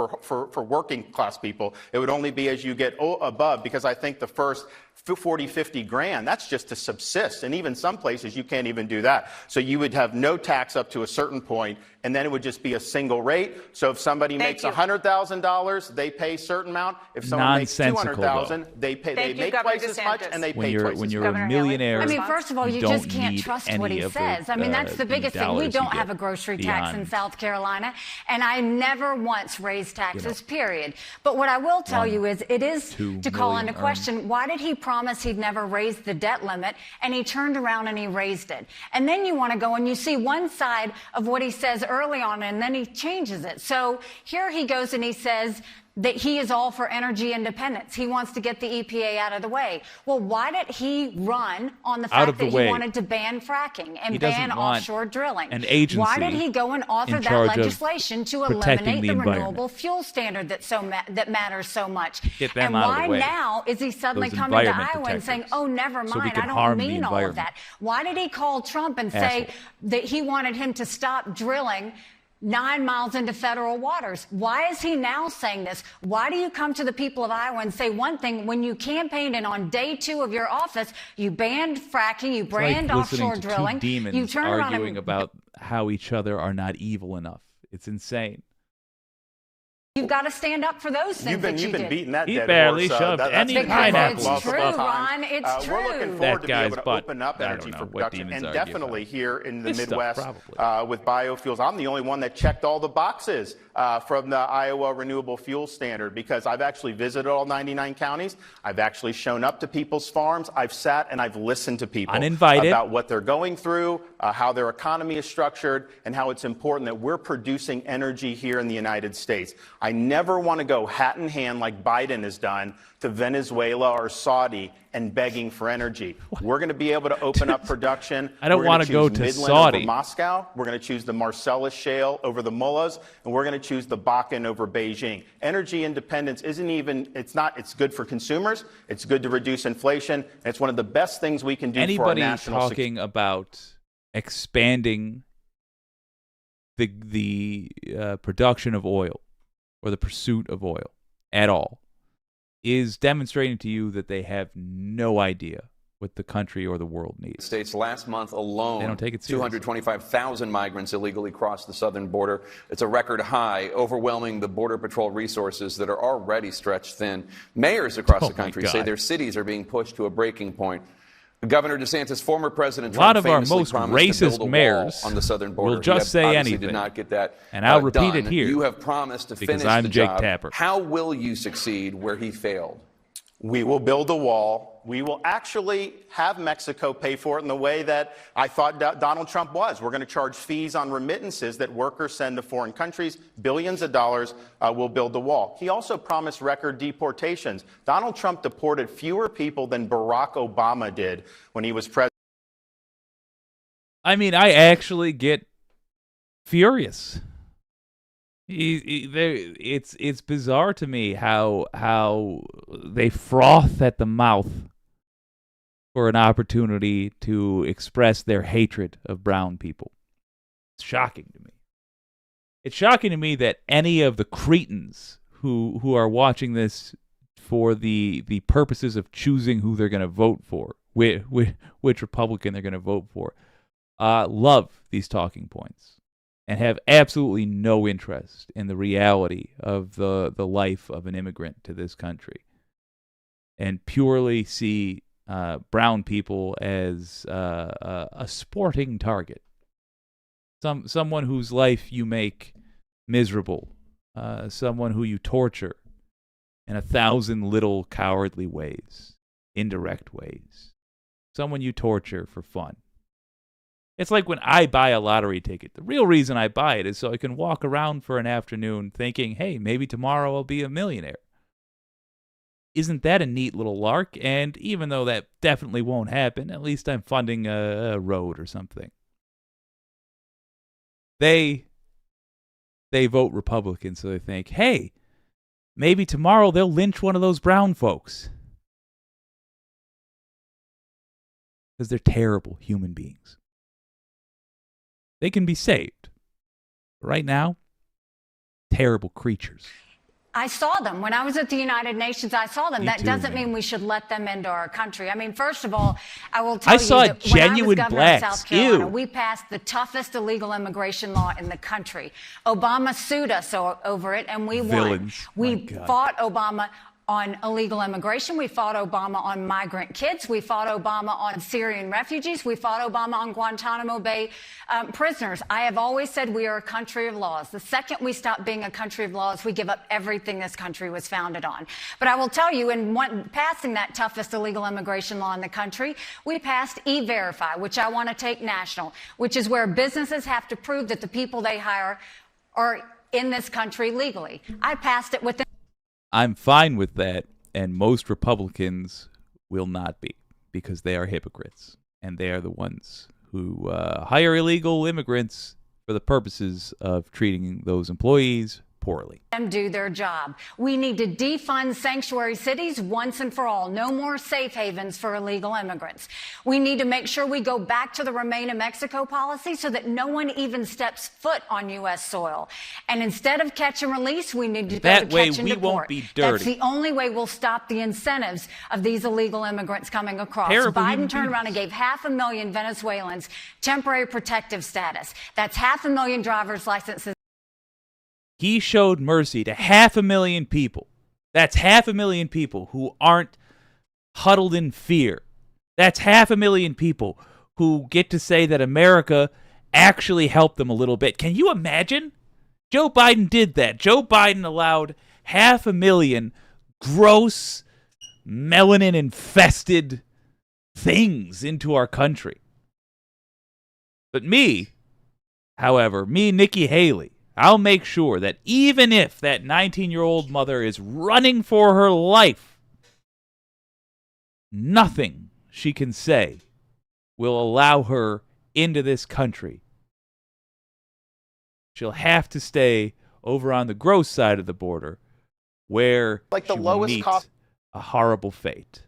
working class people. It would only be as you get above, because I think the first 40, 50 grand, that's just to subsist. And even some places you can't even do that. So you would have no tax up to a certain point, and then it would just be a single rate. So if somebody makes $100,000, they pay a certain amount. If someone makes $200,000, they make twice as much, and they pay twice as much. When you're a millionaire, I mean, first of all, you just can't trust what he says. I mean, that's the biggest thing. We don't have a grocery tax in South Carolina, and I never once raised taxes, period. But what I will tell you is it is to call into question, why did he promise he'd never raise the debt limit, and he turned around and he raised it? And then you want to go and you see one side of what he says early on, and then he changes it. So here he goes and he says, that he is all for energy independence. He wants to get the EPA out of the way. Well, why did he run on the fact that he wanted to ban fracking and ban offshore drilling? An agency why did he go and author that legislation to eliminate the renewable fuel standard that matters so much? And why now is he suddenly coming to Iowa and saying, oh, never mind, I don't mean all of that? Why did he call Trump and say that he wanted him to stop drilling 9 miles into federal waters? Why is he now saying this? Why do you come to the people of Iowa and say one thing when you campaigned and on day 2 of your office, you banned fracking, you banned offshore drilling, you turn around arguing about how each other are not evil enough. It's insane. You've got to stand up for those things. You've been beating that he dead barely horse. shoved any pineapple. It's true, Ron. It's true. We're looking forward to be able to open up energy for production, and definitely here in the Midwest with biofuels. I'm the only one that checked all the boxes from the Iowa Renewable Fuel Standard, because I've actually visited all 99 counties. I've actually shown up to people's farms. I've sat and I've listened to people about what they're going through, how their economy is structured, and how it's important that we're producing energy here in the United States. I never want to go hat in hand like Biden has done to Venezuela or Saudi and begging for energy. We're going to be able to open up production. I don't want to go to Midland Saudi. Over Moscow. We're going to choose the Marcellus Shale over the mullahs, and we're going to choose the Bakken over Beijing. Energy independence it's good for consumers. It's good to reduce inflation. And it's one of the best things we can do for our national security. Anybody talking about expanding the production of oil or the pursuit of oil at all is demonstrating to you that they have no idea what the country or the world needs. States last month alone, they don't take it seriously. 225,000 migrants illegally crossed the southern border. It's a record high, overwhelming the Border Patrol resources that are already stretched thin. Mayors across the country say their cities are being pushed to a breaking point. Governor DeSantis, former President Trump, a lot of our most racist mayors on the southern border will just say anything. Did not get that and I'll repeat it here. You have promised to finish I'm the Jake job. Tapper. How will you succeed where he failed? We will build a wall. We will actually have Mexico pay for it in the way that I thought Donald Trump was. We're going to charge fees on remittances that workers send to foreign countries, billions of dollars. We'll build the wall. He also promised record deportations. Donald Trump deported fewer people than Barack Obama did when he was president. I mean, I actually get furious. It's bizarre to me how they froth at the mouth for an opportunity to express their hatred of brown people. It's shocking to me. It's shocking to me that any of the cretins who are watching this for the purposes of choosing who they're going to vote for, which Republican they're going to vote for, love these talking points and have absolutely no interest in the reality of the life of an immigrant to this country, and purely see brown people as a sporting target, someone whose life you make miserable, someone who you torture in 1,000 little cowardly ways, indirect ways, someone you torture for fun. It's like when I buy a lottery ticket. The real reason I buy it is so I can walk around for an afternoon thinking, hey, maybe tomorrow I'll be a millionaire. Isn't that a neat little lark? And even though that definitely won't happen, at least I'm funding a road or something. They vote Republican, so they think, hey, maybe tomorrow they'll lynch one of those brown folks. Because they're terrible human beings. They can be saved. But right now, terrible creatures. I saw them. When I was at the United Nations, I saw them. Me that too, doesn't man. mean we should let them into our country. I mean, first of all, I will tell you saw that genuine when I was governor blacks. of South Carolina, Ew. we passed the toughest illegal immigration law in the country. Obama sued us over it, and we Villains. won. My We God. fought Obama on illegal immigration. We fought Obama on migrant kids. We fought Obama on Syrian refugees. We fought Obama on Guantanamo Bay prisoners. I have always said we are a country of laws. The second we stop being a country of laws, we give up everything this country was founded on. But I will tell you, in passing that toughest illegal immigration law in the country, we passed E-Verify, which I want to take national, which is where businesses have to prove that the people they hire are in this country legally. I passed it within I'm fine with that, and most Republicans will not be, because they are hypocrites, and they are the ones who hire illegal immigrants for the purposes of treating those employees poorly. Them do their job. We need to defund sanctuary cities once and for all. No more safe havens for illegal immigrants. We need to make sure we go back to the Remain in Mexico policy so that no one even steps foot on U.S. soil. And instead of catch and release, we need to go to catch and deport. Won't be dirty. That's the only way we'll stop the incentives of these illegal immigrants coming across. Terrible Biden turned around and gave 500,000 Venezuelans temporary protective status. That's 500,000 driver's licenses. He showed mercy to 500,000 people. That's 500,000 people who aren't huddled in fear. That's 500,000 people who get to say that America actually helped them a little bit. Can you imagine? Joe Biden did that. Joe Biden allowed 500,000 gross, melanin-infested things into our country. But me, however, Nikki Haley, I'll make sure that even if that 19-year-old mother is running for her life, nothing she can say will allow her into this country. She'll have to stay over on the gross side of the border, where like the she lowest will meet cost. A horrible fate.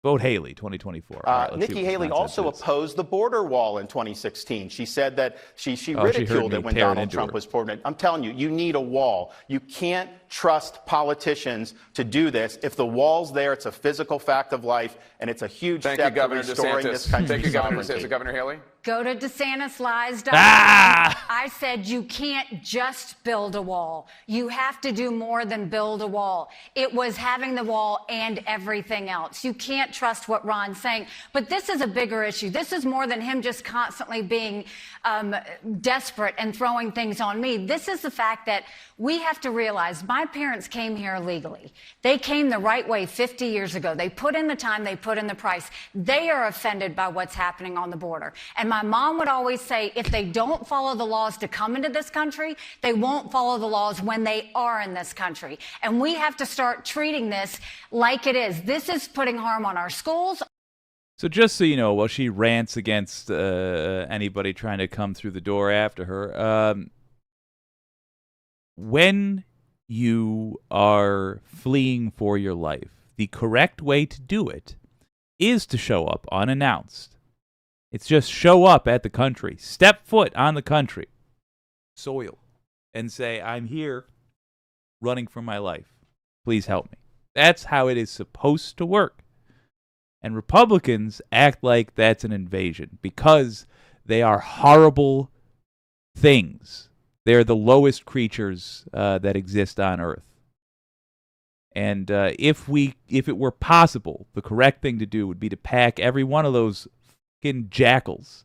Vote Haley 2024. Right, Nikki Haley also opposed the border wall in 2016. She said that she heard ridiculed me it when tear it Donald into Trump her. was president. I'm telling you, you need a wall. You can't trust politicians to do this. If the wall's there, it's a physical fact of life, and it's a huge Thank step you, Governor to restoring DeSantis. this country's Thank you, Governor sovereignty. DeSantis. Governor Haley? Go to DeSantisLies.com. Ah! I said you can't just build a wall. You have to do more than build a wall. It was having the wall and everything else. You can't trust what Ron's saying. But this is a bigger issue. This is more than him just constantly being desperate and throwing things on me. This is the fact that we have to realize my parents came here illegally. They came the right way 50 years ago. They put in the time, they put in the price. They are offended by what's happening on the border. And my mom would always say, if they don't follow the laws to come into this country, they won't follow the laws when they are in this country. And we have to start treating this like it is. This is putting harm on our schools. So just so you know, while she rants against anybody trying to come through the door after her, when you are fleeing for your life, the correct way to do it is to show up unannounced. It's just show up at the country, step foot on the country soil, and say, I'm here running for my life. Please help me. That's how it is supposed to work. And Republicans act like that's an invasion because they are horrible things. They're the lowest creatures that exist on Earth. And if it were possible, the correct thing to do would be to pack every one of those fucking jackals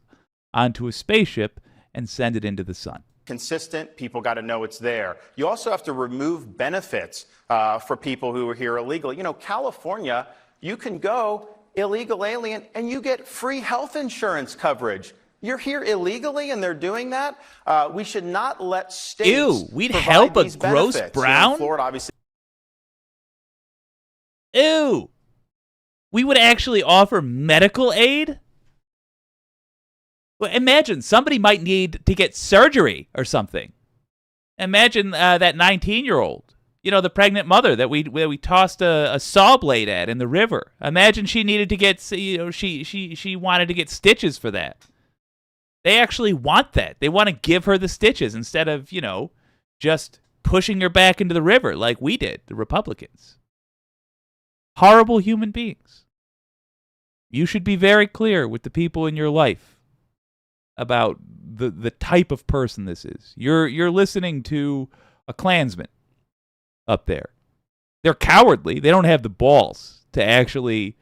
onto a spaceship and send it into the sun. Consistent, people got to know it's there. You also have to remove benefits for people who are here illegally. You know, California, you can go illegal alien and you get free health insurance coverage. You're here illegally and they're doing that. We should not let states. Ew, we'd help a gross brown? You know, Florida, obviously. Ew. We would actually offer medical aid? Well, imagine somebody might need to get surgery or something. Imagine that 19-year-old. You know, the pregnant mother that we tossed a saw blade at in the river. Imagine she needed to get, you know, she wanted to get stitches for that. They actually want that. They want to give her the stitches instead of, you know, just pushing her back into the river like we did, the Republicans. Horrible human beings. You should be very clear with the people in your life about the type of person this is. You're listening to a Klansman up there. They're cowardly. They don't have the balls to actually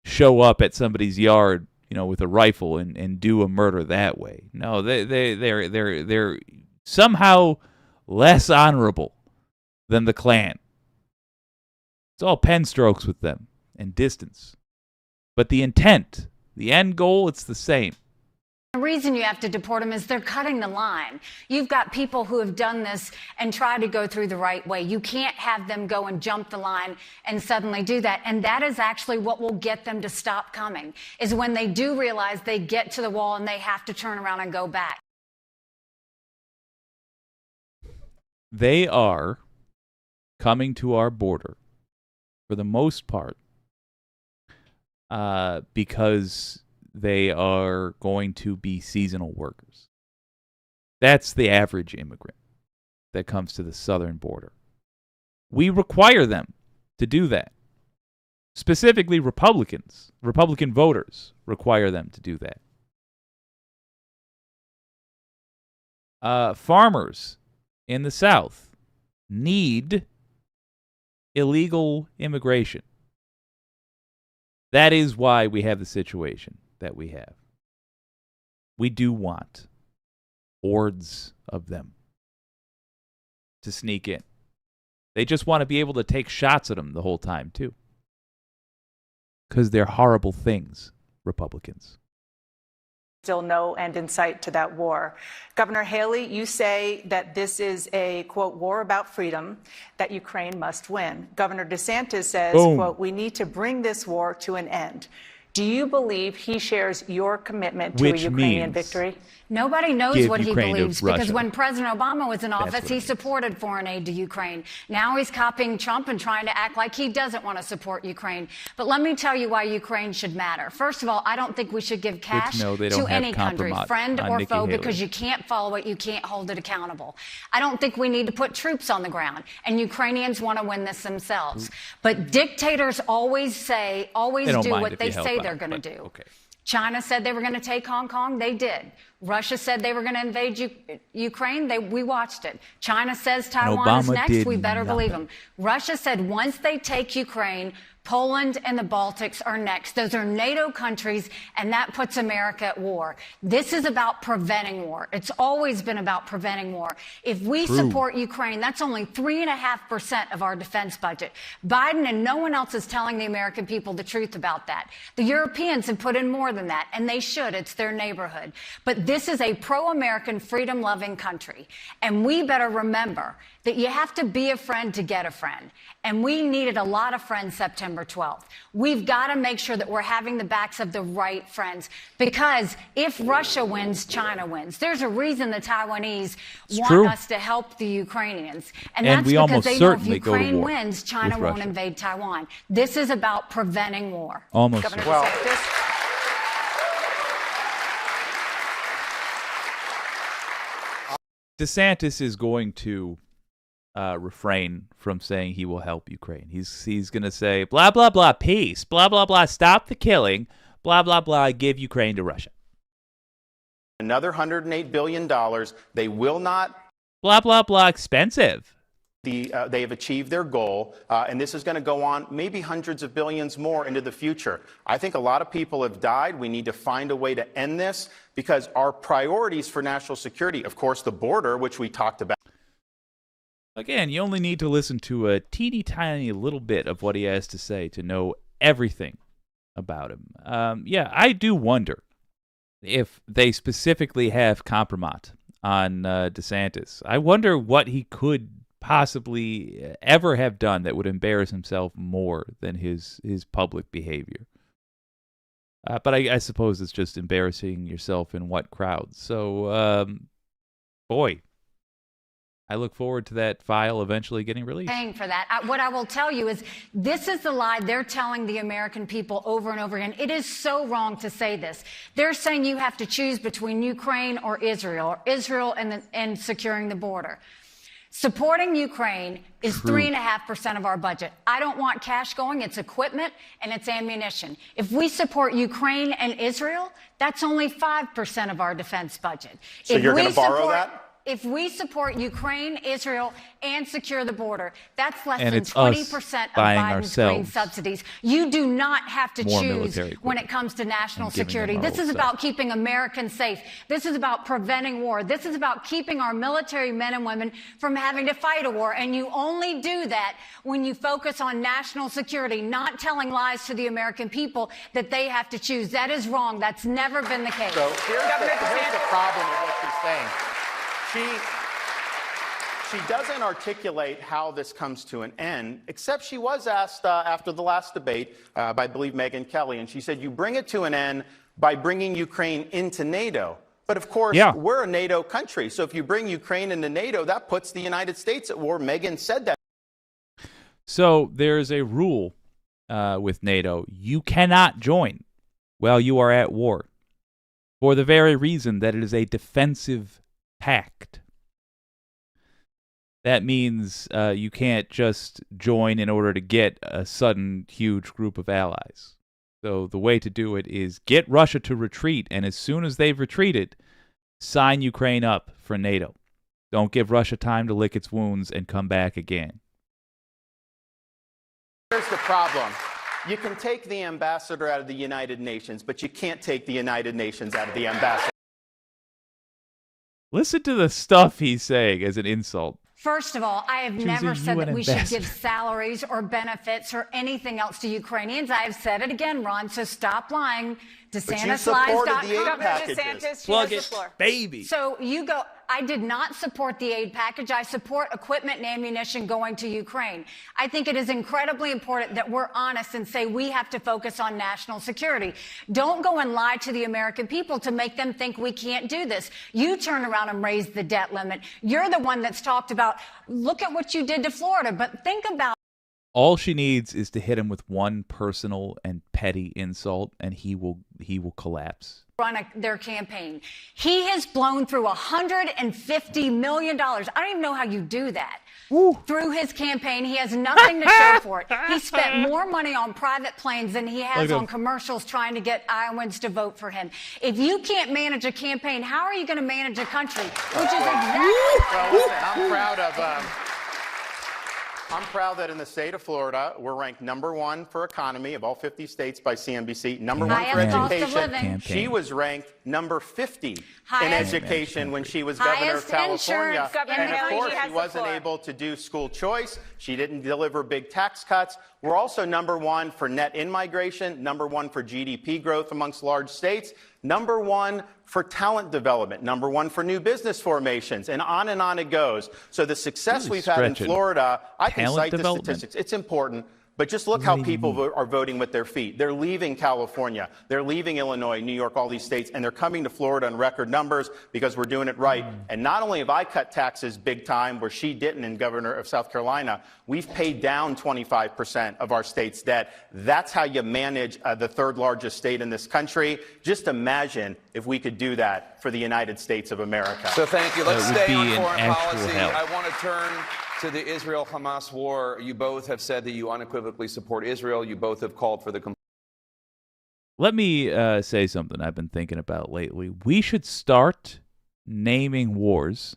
show up at somebody's yard, you know, with a rifle and do a murder that way. No, they're somehow less honorable than the Klan. It's all pen strokes with them and distance. But the intent, the end goal, it's the same. The reason you have to deport them is they're cutting the line. You've got people who have done this and tried to go through the right way. You can't have them go and jump the line and suddenly do that. And that is actually what will get them to stop coming, is when they do realize they get to the wall and they have to turn around and go back. They are coming to our border, for the most part, because they are going to be seasonal workers. That's the average immigrant that comes to the southern border. We require them to do that. Specifically, Republican voters require them to do that. Farmers in the South need illegal immigration. That is why we have the situation that we have. We do want hordes of them to sneak in. They just want to be able to take shots at them the whole time, too. Because they're horrible things, Republicans. Still no end in sight to that war. Governor Haley, you say that this is a, quote, war about freedom that Ukraine must win. Governor DeSantis says, quote, we need to bring this war to an end. Do you believe he shares your commitment to a Ukrainian victory? Nobody knows what he believes, because when President Obama was in office, he supported foreign aid to Ukraine. Now he's copying Trump and trying to act like he doesn't want to support Ukraine. But let me tell you why Ukraine should matter. First of all, I don't think we should give cash to any country, friend or foe, because you can't follow it, you can't hold it accountable. I don't think we need to put troops on the ground, and Ukrainians want to win this themselves. But dictators always do what they say they're going to do. Okay. China said they were going to take Hong Kong. They did. Russia said they were going to invade Ukraine. We watched it. China says Taiwan is next. We better believe them. Russia said once they take Ukraine, Poland and the Baltics are next. Those are NATO countries, and that puts America at war. This is about preventing war. It's always been about preventing war. If we support Ukraine, that's only 3.5% of our defense budget. Biden and no one else is telling the American people the truth about that. The Europeans have put in more than that, and they should. It's their neighborhood. But this is a pro-American, freedom-loving country, and we better remember that you have to be a friend to get a friend. And we needed a lot of friends September 12th. We've got to make sure that we're having the backs of the right friends, because if Russia wins, China wins. There's a reason the Taiwanese want us to help the Ukrainians. And that's because they know if Ukraine wins, China won't invade Taiwan. This is about preventing war. Almost. Governor DeSantis. DeSantis is going to refrain from saying he will help Ukraine. He's going to say, blah, blah, blah, peace, blah, blah, blah, stop the killing, blah, blah, blah, give Ukraine to Russia. Another $108 billion. They will not. Blah, blah, blah, expensive. They have achieved their goal, and this is going to go on maybe hundreds of billions more into the future. I think a lot of people have died. We need to find a way to end this, because our priorities for national security, of course, the border, which we talked about. Again, you only need to listen to a teeny tiny little bit of what he has to say to know everything about him. Yeah, I do wonder if they specifically have compromise on DeSantis. I wonder what he could possibly ever have done that would embarrass himself more than his public behavior. But I suppose it's just embarrassing yourself in what crowd. So, boy, I look forward to that file eventually getting released. Paying for that. What I will tell you is this is the lie they're telling the American people over and over again. It is so wrong to say this. They're saying you have to choose between Ukraine or Israel and securing the border. Supporting Ukraine is 3.5% of our budget. I don't want cash going. It's equipment and it's ammunition. If we support Ukraine and Israel, that's only 5% of our defense budget. So you're going to borrow that? If we support Ukraine, Israel, and secure the border, that's less And than it's us 20% of buying Biden's green ourselves subsidies. You do not have to more choose military when it equipment comes to national and giving them security. our This old is stuff. about keeping Americans safe. This is about preventing war. This is about keeping our military men and women from having to fight a war. And you only do that when you focus on national security, not telling lies to the American people that they have to choose. That is wrong. That's never been the case. So here's the problem with what she's saying. She doesn't articulate how this comes to an end, except she was asked after the last debate by, I believe, Megyn Kelly, and she said, you bring it to an end by bringing Ukraine into NATO. But of course, we're a NATO country, so if you bring Ukraine into NATO, that puts the United States at war. Megyn said that. So there's a rule with NATO. You cannot join while you are at war, for the very reason that it is a defensive pact. That means you can't just join in order to get a sudden huge group of allies. So the way to do it is get Russia to retreat, and as soon as they've retreated, sign Ukraine up for NATO. Don't give Russia time to lick its wounds and come back again. Here's the problem. You can take the ambassador out of the United Nations, but you can't take the United Nations out of the ambassador. Listen to the stuff he's saying as an insult. First of all, I have Choosing never said that UN we should ambassador. give salaries or benefits or anything else to Ukrainians. I have said it again, Ron, so stop lying. supported the aid DeSantis packages. Governor DeSantis, Plug you it, have the floor. baby. So you go, I did not support the aid package. I support equipment and ammunition going to Ukraine. I think it is incredibly important that we're honest and say we have to focus on national security. Don't go and lie to the American people to make them think we can't do this. You turn around and raise the debt limit. You're the one that's talked about, look at what you did to Florida, but think about All she needs is to hit him with one personal and petty insult, and he will collapse. run their campaign. He has blown through $150 million. I don't even know how you do that. Through his campaign, he has nothing to show for it. He spent more money on private planes than he has on commercials trying to get Iowans to vote for him. If you can't manage a campaign, how are you going to manage a country? Which is exactly... Well, listen, I'm proud that in the state of Florida, we're ranked #1 for economy of all 50 states by CNBC, #1 for Highest cost of education. living. She was ranked number 50 in Highest- education when she was governor of Highest California. insurance. Governor And of Haley, course, she has she the wasn't floor. able to do school choice. She didn't deliver big tax cuts. We're also #1 for net in-migration, #1 for GDP growth amongst large states, #1 for talent development, #1 for new business formations, and on it goes. So the success Really we've had in stretching. Florida, I can Talent cite the development. statistics. It's important. But just look how people are voting with their feet. They're leaving California. They're leaving Illinois, New York, all these states, and they're coming to Florida in record numbers because we're doing it right. And not only have I cut taxes big time, where she didn't in governor of South Carolina, we've paid down 25% of our state's debt. That's how you manage the third largest state in this country. Just imagine if we could do that for the United States of America. So thank you. Let's That would stay on be an foreign actual policy. hell. I want to turn to the Israel-Hamas war. You both have said that you unequivocally support Israel. You both have called for the Let me say something I've been thinking about lately. We should start naming wars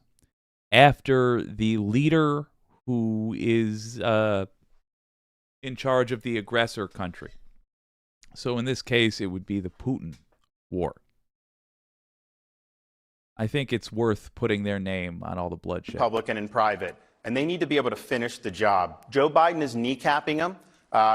after the leader who is in charge of the aggressor country. So in this case, it would be the Putin war. I think it's worth putting their name on all the bloodshed. Republican in private, and they need to be able to finish the job. Joe Biden is kneecapping him.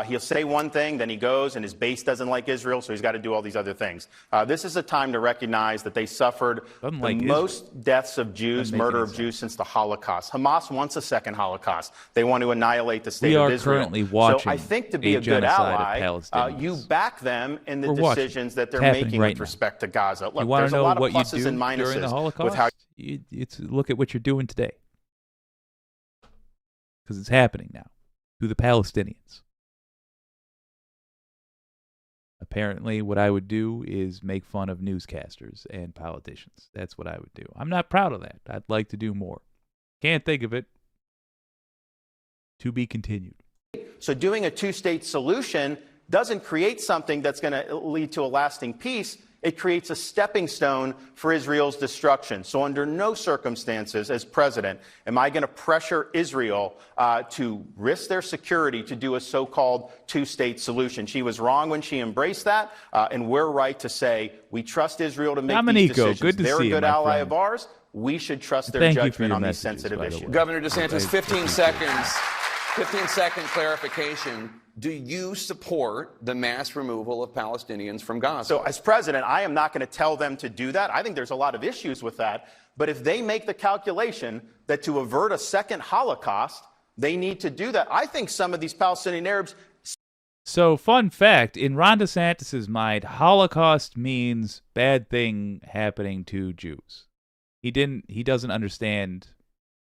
He'll say one thing, then he goes, and his base doesn't like Israel, so he's got to do all these other things. This is a time to recognize that they suffered Doesn't the like most deaths of Jews, Doesn't make murder any of sense. Jews since the Holocaust. Hamas wants a second Holocaust. They want to annihilate the state We of are Israel. currently watching so I think to be a a good genocide of ally, Palestinians. you back them in the We're watching. decisions that they're It's happening making right with now. respect to Gaza. Look, You want there's to a know lot of what you pluses do and minuses during the Holocaust? with how It's look at what you're doing today, because it's happening now to the Palestinians. Apparently, what I would do is make fun of newscasters and politicians. That's what I would do. I'm not proud of that. I'd like to do more. Can't think of it. To be continued. So doing a two-state solution doesn't create something that's going to lead to a lasting peace. It creates a stepping stone for Israel's destruction. So under no circumstances, as president, am I going to pressure Israel to risk their security to do a so-called two-state solution. She was wrong when she embraced that, and we're right to say we trust Israel to make these decisions. Good to They're see a good you, ally friend. of ours. We should trust their Thank you judgment for your on these messages, sensitive by the issues. way. Governor DeSantis, 15 seconds. 15-second clarification. Do you support the mass removal of Palestinians from Gaza? So as president, I am not going to tell them to do that. I think there's a lot of issues with that. But if they make the calculation that to avert a second Holocaust, they need to do that, I think some of these Palestinian Arabs... So, fun fact, in Ron DeSantis' mind, Holocaust means bad thing happening to Jews. He doesn't understand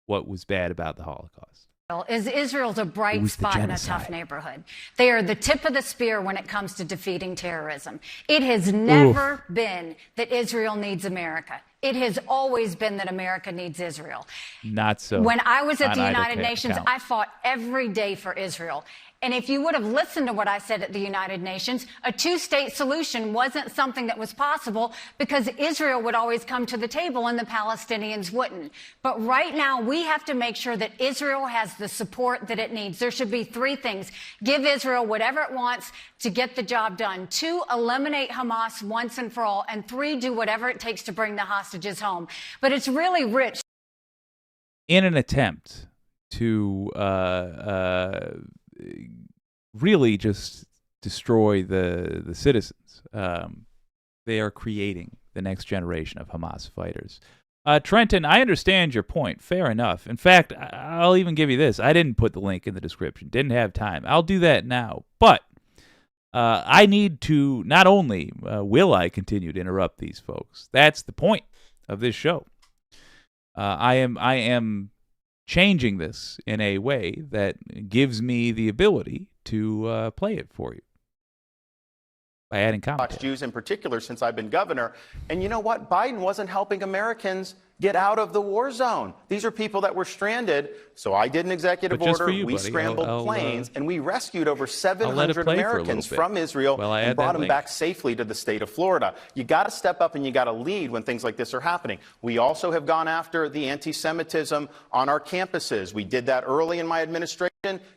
what was bad about the Holocaust. Israel's a bright spot in a tough neighborhood. They are the tip of the spear when it comes to defeating terrorism. It has never been that Israel needs America. It has always been that America needs Israel. Not so. When I was at the on either United Nations, account. I fought every day for Israel. And if you would have listened to what I said at the United Nations, a two-state solution wasn't something that was possible because Israel would always come to the table and the Palestinians wouldn't. But right now, we have to make sure that Israel has the support that it needs. There should be three things. Give Israel whatever it wants to get the job done. 2, eliminate Hamas once and for all. And 3, do whatever it takes to bring the hostages home. But it's really rich. In an attempt to really just destroy the citizens, they are creating the next generation of Hamas fighters. Trenton, I understand your point. Fair enough. In fact, I'll even give you this. I didn't put the link in the description. Didn't have time. I'll do that now. But I need to, not only will I continue to interrupt these folks, that's the point of this show. I am changing this in a way that gives me the ability to play it for you by adding commentary. Jews in particular since I've been governor. And you know what? Biden wasn't helping Americans get out of the war zone. These are people that were stranded. So I did an executive order. We scrambled planes and we rescued over 700 Americans from Israel and brought them back safely to the state of Florida. You got to step up and you got to lead when things like this are happening. We also have gone after the anti-Semitism on our campuses. We did that early in my administration.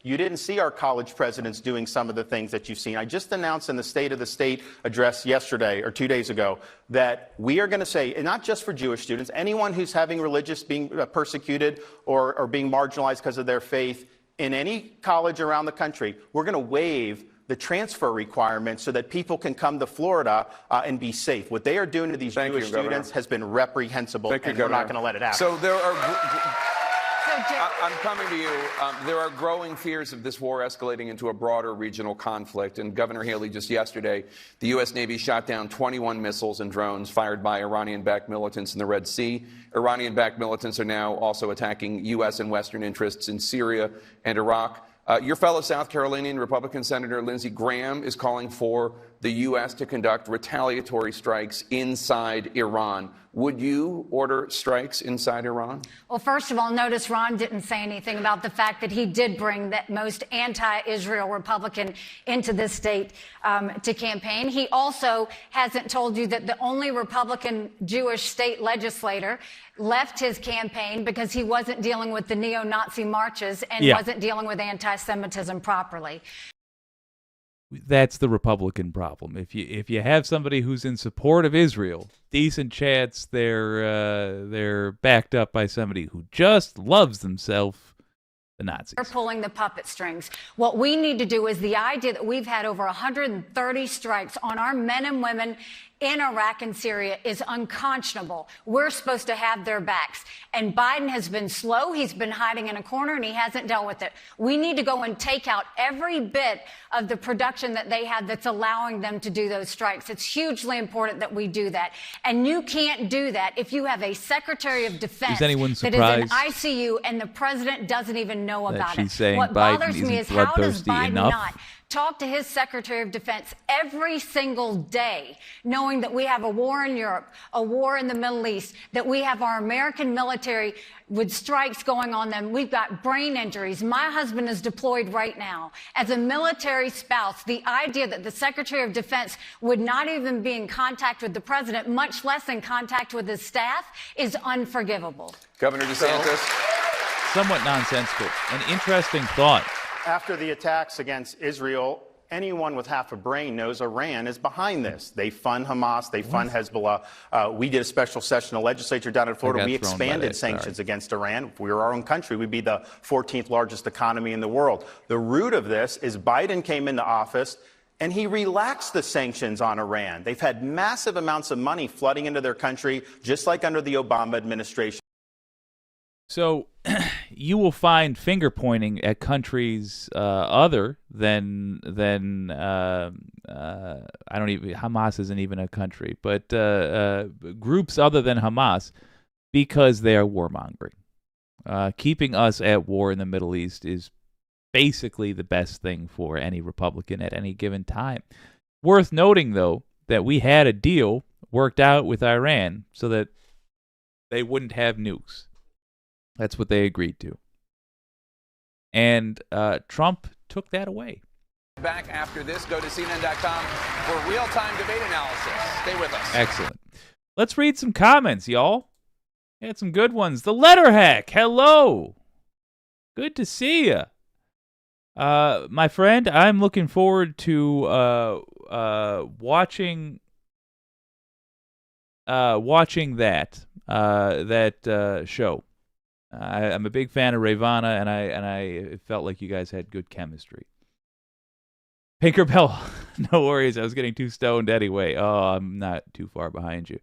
You didn't see our college presidents doing some of the things that you've seen. I just announced in the State of the State address yesterday or 2 days ago that we are going to say, and not just for Jewish students, anyone who's having religious being persecuted or being marginalized because of their faith in any college around the country, we're going to waive the transfer requirements so that people can come to Florida and be safe. What they are doing to these Jewish students has been reprehensible, and we're not going to let it happen. So there are... I'm coming to you. There are growing fears of this war escalating into a broader regional conflict. And Governor Haley, just yesterday, the U.S. Navy shot down 21 missiles and drones fired by Iranian-backed militants in the Red Sea. Iranian-backed militants are now also attacking U.S. and Western interests in Syria and Iraq. Your fellow South Carolinian Republican Senator Lindsey Graham is calling for the U.S. to conduct retaliatory strikes inside Iran. Would you order strikes inside Iran? Well, first of all, notice Ron didn't say anything about the fact that he did bring that most anti-Israel Republican into this state to campaign. He also hasn't told you that the only Republican Jewish state legislator left his campaign because he wasn't dealing with the neo-Nazi marches and wasn't dealing with anti-Semitism properly. That's the Republican problem. If you have somebody who's in support of Israel, decent chance they're backed up by somebody who just loves themselves, the Nazis. They're pulling the puppet strings. What we need to do is the idea that we've had over 130 strikes on our men and women in Iraq and Syria is unconscionable. We're supposed to have their backs. And Biden has been slow. He's been hiding in a corner, and he hasn't dealt with it. We need to go and take out every bit of the production that they have that's allowing them to do those strikes. It's hugely important that we do that. And you can't do that if you have a Secretary of Defense that is in ICU and the president doesn't even know about it. Saying what Biden bothers me is isn't how does bloodthirsty Biden enough? not talk to his Secretary of Defense every single day, knowing that we have a war in Europe, a war in the Middle East, that we have our American military with strikes going on them. We've got brain injuries. My husband is deployed right now. As a military spouse, the idea that the Secretary of Defense would not even be in contact with the president, much less in contact with his staff, is unforgivable. Governor DeSantis. Somewhat nonsensical. An interesting thought. After the attacks against Israel, anyone with half a brain knows Iran is behind this. They fund Hamas. They fund Hezbollah. We did a special session of legislature down in Florida. We expanded sanctions against Iran. If we were our own country, we'd be the 14th largest economy in the world. The root of this is Biden came into office and he relaxed the sanctions on Iran. They've had massive amounts of money flooding into their country, just like under the Obama administration. So you will find finger pointing at countries other than I don't even, Hamas isn't even a country, but groups other than Hamas, because they are warmongering. Keeping us at war in the Middle East is basically the best thing for any Republican at any given time. Worth noting, though, that we had a deal worked out with Iran so that they wouldn't have nukes. That's what they agreed to. And Trump took that away. Back after this, go to CNN.com for real-time debate analysis. Stay with us. Excellent. Let's read some comments, y'all. We had some good ones. The Letter Hack, hello. Good to see you. My friend, I'm looking forward to watching that show. I'm a big fan of Ravana, and I felt like you guys had good chemistry. Pinkerbell, no worries. I was getting too stoned anyway. Oh, I'm not too far behind you.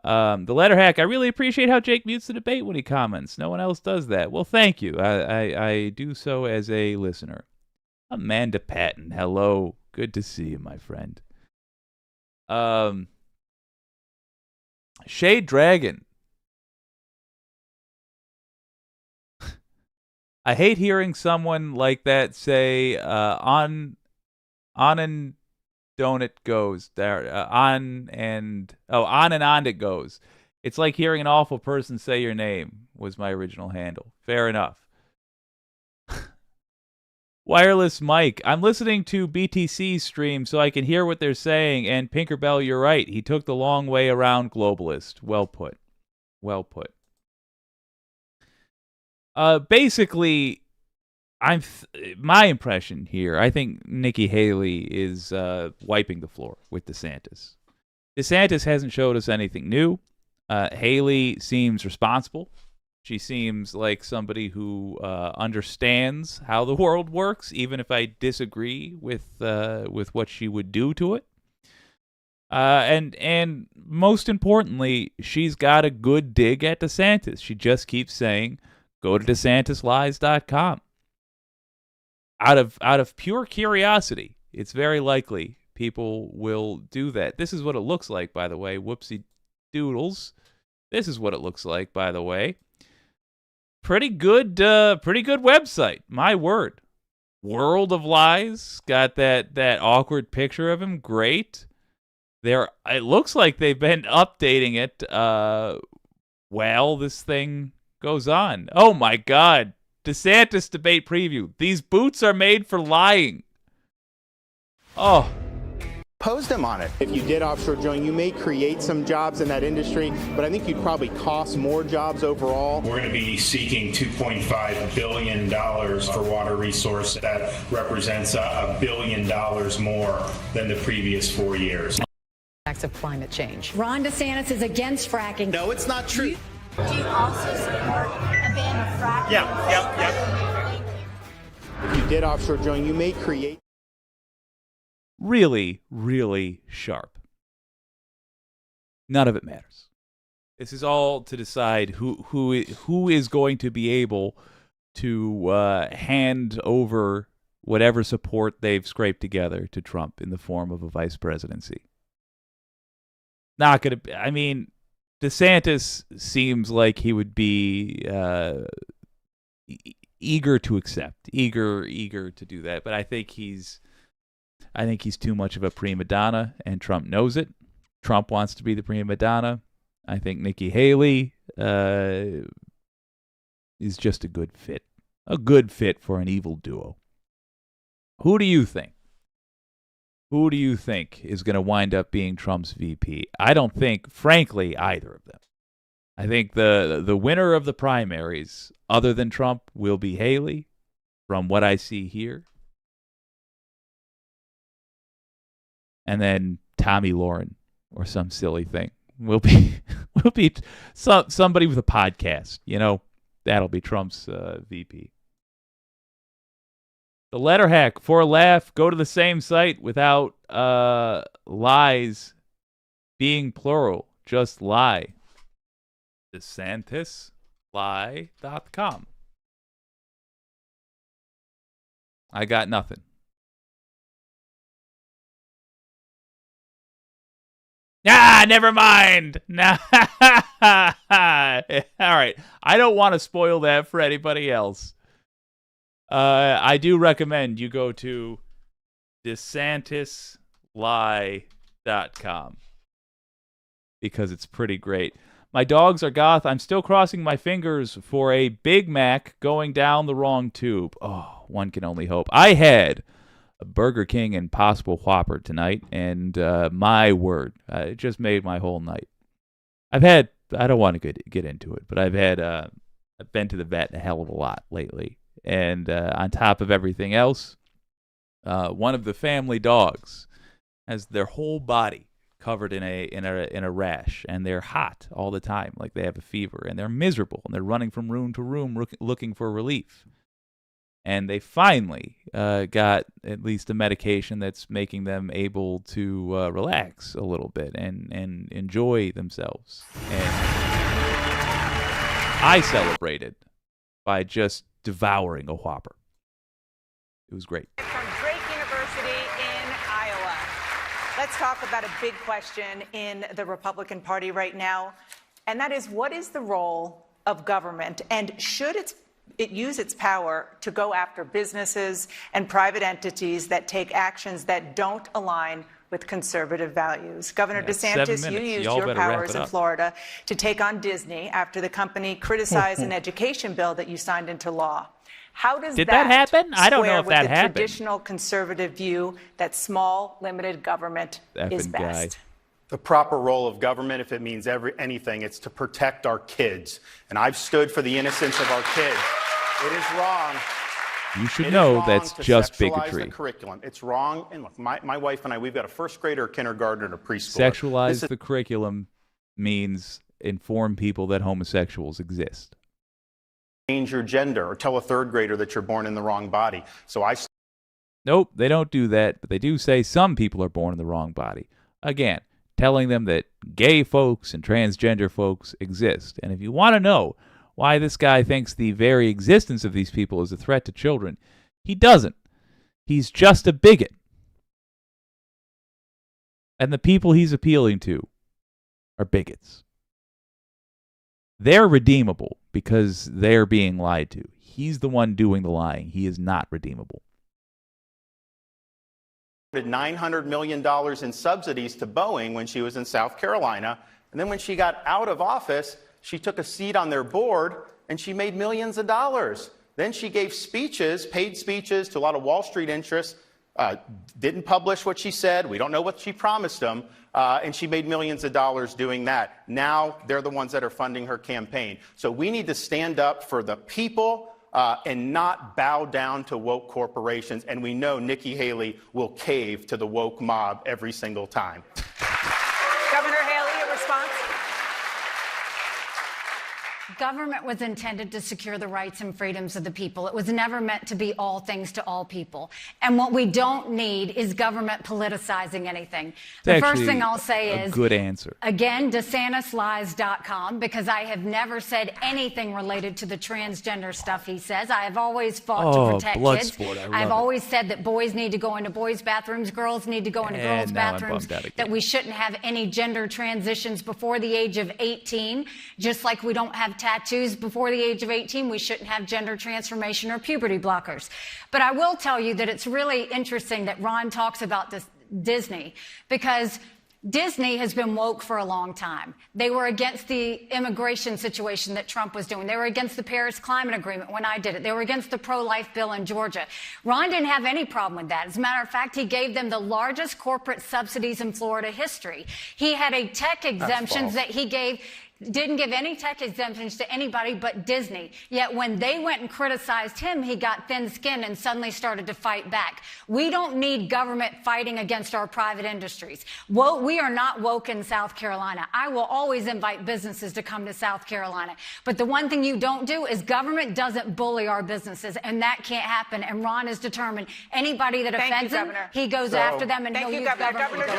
The Letter Hack, I really appreciate how Jake mutes the debate when he comments. No one else does that. Well, thank you. I do so as a listener. Amanda Patton, hello. Good to see you, my friend. Shade Dragon. I hate hearing someone like that say, on and on it goes. On and on it goes. It's like hearing an awful person say your name was my original handle. Fair enough. Wireless Mike, I'm listening to BTC stream so I can hear what they're saying, and Pinkerbell, you're right. He took the long way around globalist. Well put. Well put. Basically, my impression here, I think Nikki Haley is wiping the floor with DeSantis. DeSantis hasn't showed us anything new. Haley seems responsible. She seems like somebody who understands how the world works, even if I disagree with what she would do to it. And most importantly, she's got a good dig at DeSantis. She just keeps saying, go to DeSantisLies.com. Out of pure curiosity, it's very likely people will do that. This is what it looks like, by the way. Whoopsie doodles. This is what it looks like, by the way. Pretty good website. My word. World of Lies. Got that awkward picture of him. Great. It looks like they've been updating it while this thing goes on. Oh my God. DeSantis debate preview. These boots are made for lying. Oh. Pose them on it. If you did offshore drilling, you may create some jobs in that industry, but I think you'd probably cost more jobs overall. We're going to be seeking $2.5 billion for water resource. That represents $1 billion more than the previous 4 years. Of climate change. Ron DeSantis is against fracking. No, it's not true. Do you also support a ban of fracking? Yeah. If you did offshore drilling, you may create. Really, really sharp. None of it matters. This is all to decide who is going to be able to hand over whatever support they've scraped together to Trump in the form of a vice presidency. Not going to. I mean, DeSantis seems like he would be. eager to accept, eager to do that. But I think he's too much of a prima donna, and Trump knows it. Trump wants to be the prima donna. I think Nikki Haley is just a good fit for an evil duo. Who do you think? Who do you think is going to wind up being Trump's VP? I don't think, frankly, either of them. I think the winner of the primaries, other than Trump, will be Haley, from what I see here. And then Tommy Lauren or some silly thing will be somebody with a podcast. You know, that'll be Trump's VP. The letter hack, for a laugh, go to the same site without lies being plural. Just lie. DeSantisLie.com. I got nothing. Never mind. Nah. All right. I don't want to spoil that for anybody else. I do recommend you go to DeSantisLie.com because it's pretty great. My dogs are goth. I'm still crossing my fingers for a Big Mac going down the wrong tube. Oh, one can only hope. I had a Burger King Impossible Whopper tonight, and my word, it just made my whole night. I don't want to get into it, but I've been to the vet a hell of a lot lately. And on top of everything else, one of the family dogs has their whole body covered in a rash, and they're hot all the time, like they have a fever, and they're miserable, and they're running from room to room looking for relief. And they finally got at least a medication that's making them able to relax a little bit and enjoy themselves. And I celebrated by just devouring a Whopper. It was great. From Drake University in Iowa. Let's talk about a big question in the Republican Party right now, and that is, what is the role of government, and should it use its power to go after businesses and private entities that take actions that don't align with conservative values? Governor DeSantis, you used your powers in Florida to take on Disney after the company criticized an education bill that you signed into law. How does that happen? I don't know if that happened. With the traditional conservative view that small, limited government is best? The proper role of government, if it means anything, it's to protect our kids. And I've stood for the innocence of our kids. It is wrong. You should know that's just bigotry. The curriculum. It's wrong. And look, my wife and I, we've got a first grader, a kindergartner, and a preschooler. Sexualize the curriculum means inform people that homosexuals exist. Change your gender or tell a third grader that you're born in the wrong body. Nope, they don't do that, but they do say some people are born in the wrong body. Again, telling them that gay folks and transgender folks exist. And if you want to know why this guy thinks the very existence of these people is a threat to children, he doesn't. He's just a bigot. And the people he's appealing to are bigots. They're redeemable because they're being lied to. He's the one doing the lying. He is not redeemable. $900 million in subsidies to Boeing when she was in South Carolina. And then when she got out of office, she took a seat on their board and she made millions of dollars. Then she gave speeches, paid speeches to a lot of Wall Street interests, didn't publish what she said. We don't know what she promised them. And she made millions of dollars doing that. Now they're the ones that are funding her campaign. So we need to stand up for the people and not bow down to woke corporations. And we know Nikki Haley will cave to the woke mob every single time. Governor Haley, a response? Government was intended to secure the rights and freedoms of the people. It was never meant to be all things to all people. And what we don't need is government politicizing anything. The first thing I'll say is, good answer. Again, DeSantisLies.com, because I have never said anything related to the transgender stuff he says. I have always fought to protect kids. I've always said that boys need to go into boys' bathrooms, girls need to go into girls' bathrooms, that we shouldn't have any gender transitions before the age of 18, just like we don't have tax tattoos before the age of 18. We shouldn't have gender transformation or puberty blockers. But I will tell you that it's really interesting that Ron talks about this Disney, because Disney has been woke for a long time. They were against the immigration situation that Trump was doing. They were against the Paris Climate Agreement when I did it. They were against the pro-life bill in Georgia. Ron didn't have any problem with that. As a matter of fact, he gave them the largest corporate subsidies in Florida history. He had a tech exemptions that he didn't give any tech exemptions to anybody but Disney. Yet when they went and criticized him, he got thin-skinned and suddenly started to fight back. We don't need government fighting against our private industries. We are not woke in South Carolina. I will always invite businesses to come to South Carolina. But the one thing you don't do is government doesn't bully our businesses, and that can't happen. And Ron is determined. Anybody that offends him, he goes after them, and he'll use government.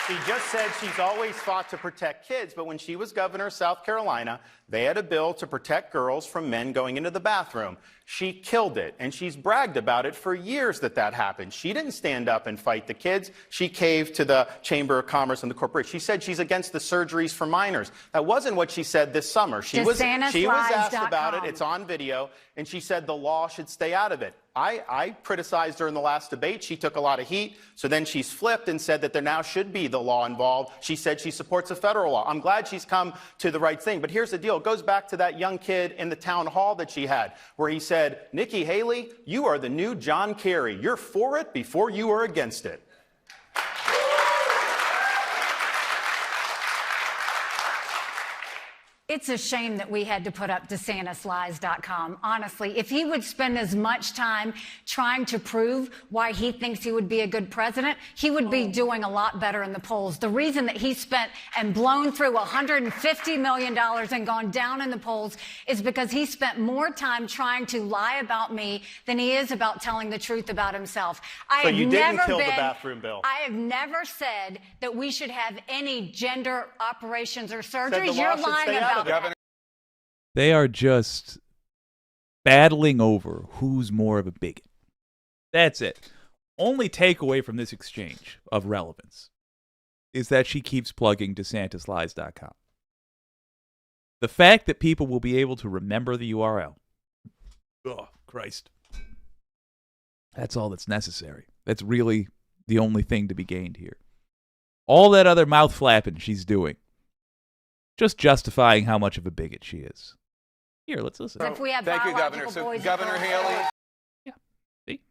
She just said she's always fought to protect kids, but when she was governor of South Carolina, they had a bill to protect girls from men going into the bathroom. She killed it, and she's bragged about it for years that happened. She didn't stand up and fight the kids. She caved to the Chamber of Commerce and the corporation. She said she's against the surgeries for minors. That wasn't what she said this summer. She was asked about it. It's on video, and she said the law should stay out of it. I criticized her in the last debate. She took a lot of heat. So then she's flipped and said that there now should be the law involved. She said she supports a federal law. I'm glad she's come to the right thing. But here's the deal. It goes back to that young kid in the town hall that she had, where he said, Nikki Haley, you are the new John Kerry. You're for it before you are against it. It's a shame that we had to put up DeSantisLies.com. Honestly, if he would spend as much time trying to prove why he thinks he would be a good president, he would be doing a lot better in the polls. The reason that he spent and blown through $150 million and gone down in the polls is because he spent more time trying to lie about me than he is about telling the truth about himself. So you didn't kill the bathroom bill. I have never said that we should have any gender operations or surgeries. You're lying about that. They are just battling over who's more of a bigot. That's it. Only takeaway from this exchange of relevance is that she keeps plugging DeSantisLies.com. The fact that people will be able to remember the URL. Oh, Christ. That's all that's necessary. That's really the only thing to be gained here. All that other mouth flapping she's doing, just justifying how much of a bigot she is. Here, let's listen. If we have Thank you, Governor. boys So, Governor Haley. Yeah. See?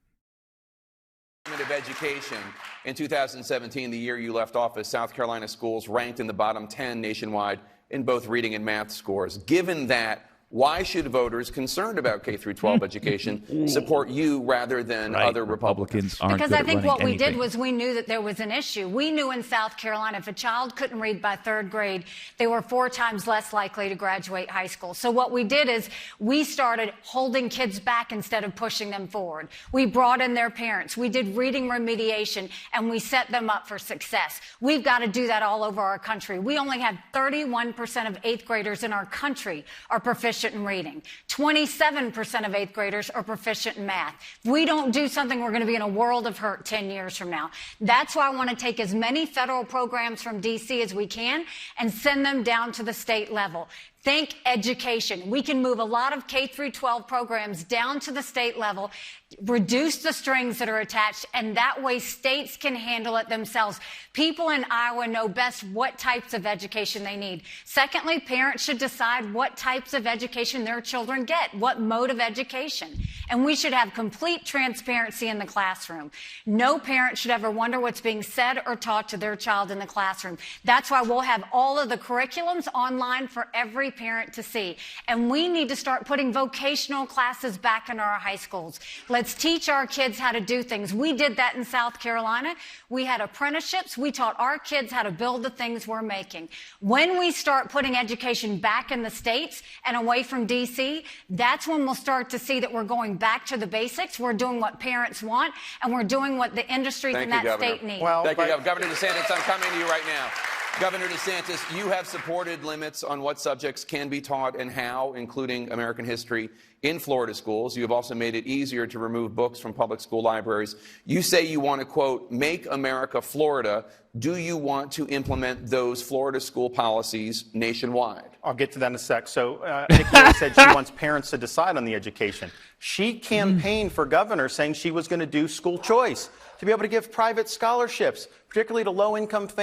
Of Education. In 2017, the year you left office, South Carolina schools ranked in the bottom 10 nationwide in both reading and math scores. Given that, why should voters concerned about K-12 education support you rather than other Republicans? Aren't because I think what we anything. did was we knew that there was an issue. We knew in South Carolina if a child couldn't read by third grade, they were 4 times less likely to graduate high school. So what we did is we started holding kids back instead of pushing them forward. We brought in their parents. We did reading remediation, and we set them up for success. We've got to do that all over our country. We only have 31% of 8th graders in our country are proficient in reading. 27% of 8th graders are proficient in math. If we don't do something, we're going to be in a world of hurt 10 years from now. That's why I want to take as many federal programs from D.C. as we can and send them down to the state level. Think education. We can move a lot of K-12 programs down to the state level, reduce the strings that are attached, and that way states can handle it themselves. People in Iowa know best what types of education they need. Secondly, parents should decide what types of education their children get, what mode of education. And we should have complete transparency in the classroom. No parent should ever wonder what's being said or taught to their child in the classroom. That's why we'll have all of the curriculums online for every parent to see. And we need to start putting vocational classes back in our high schools. Let's teach our kids how to do things. We did that in South Carolina. We had apprenticeships. We taught our kids how to build the things we're making. When we start putting education back in the states and away from D.C., that's when we'll start to see that we're going back to the basics. We're doing what parents want, and we're doing what the industries in that state need. Thank you, Governor DeSantis. I'm coming to you right now. Governor DeSantis, you have supported limits on what subjects can be taught and how, including American history, in Florida schools. You have also made it easier to remove books from public school libraries. You say you want to, quote, make America Florida. Do you want to implement those Florida school policies nationwide? I'll get to that in a sec. So Nikki Haley said she wants parents to decide on the education. She campaigned for governor saying she was going to do school choice, to be able to give private scholarships, particularly to low-income families.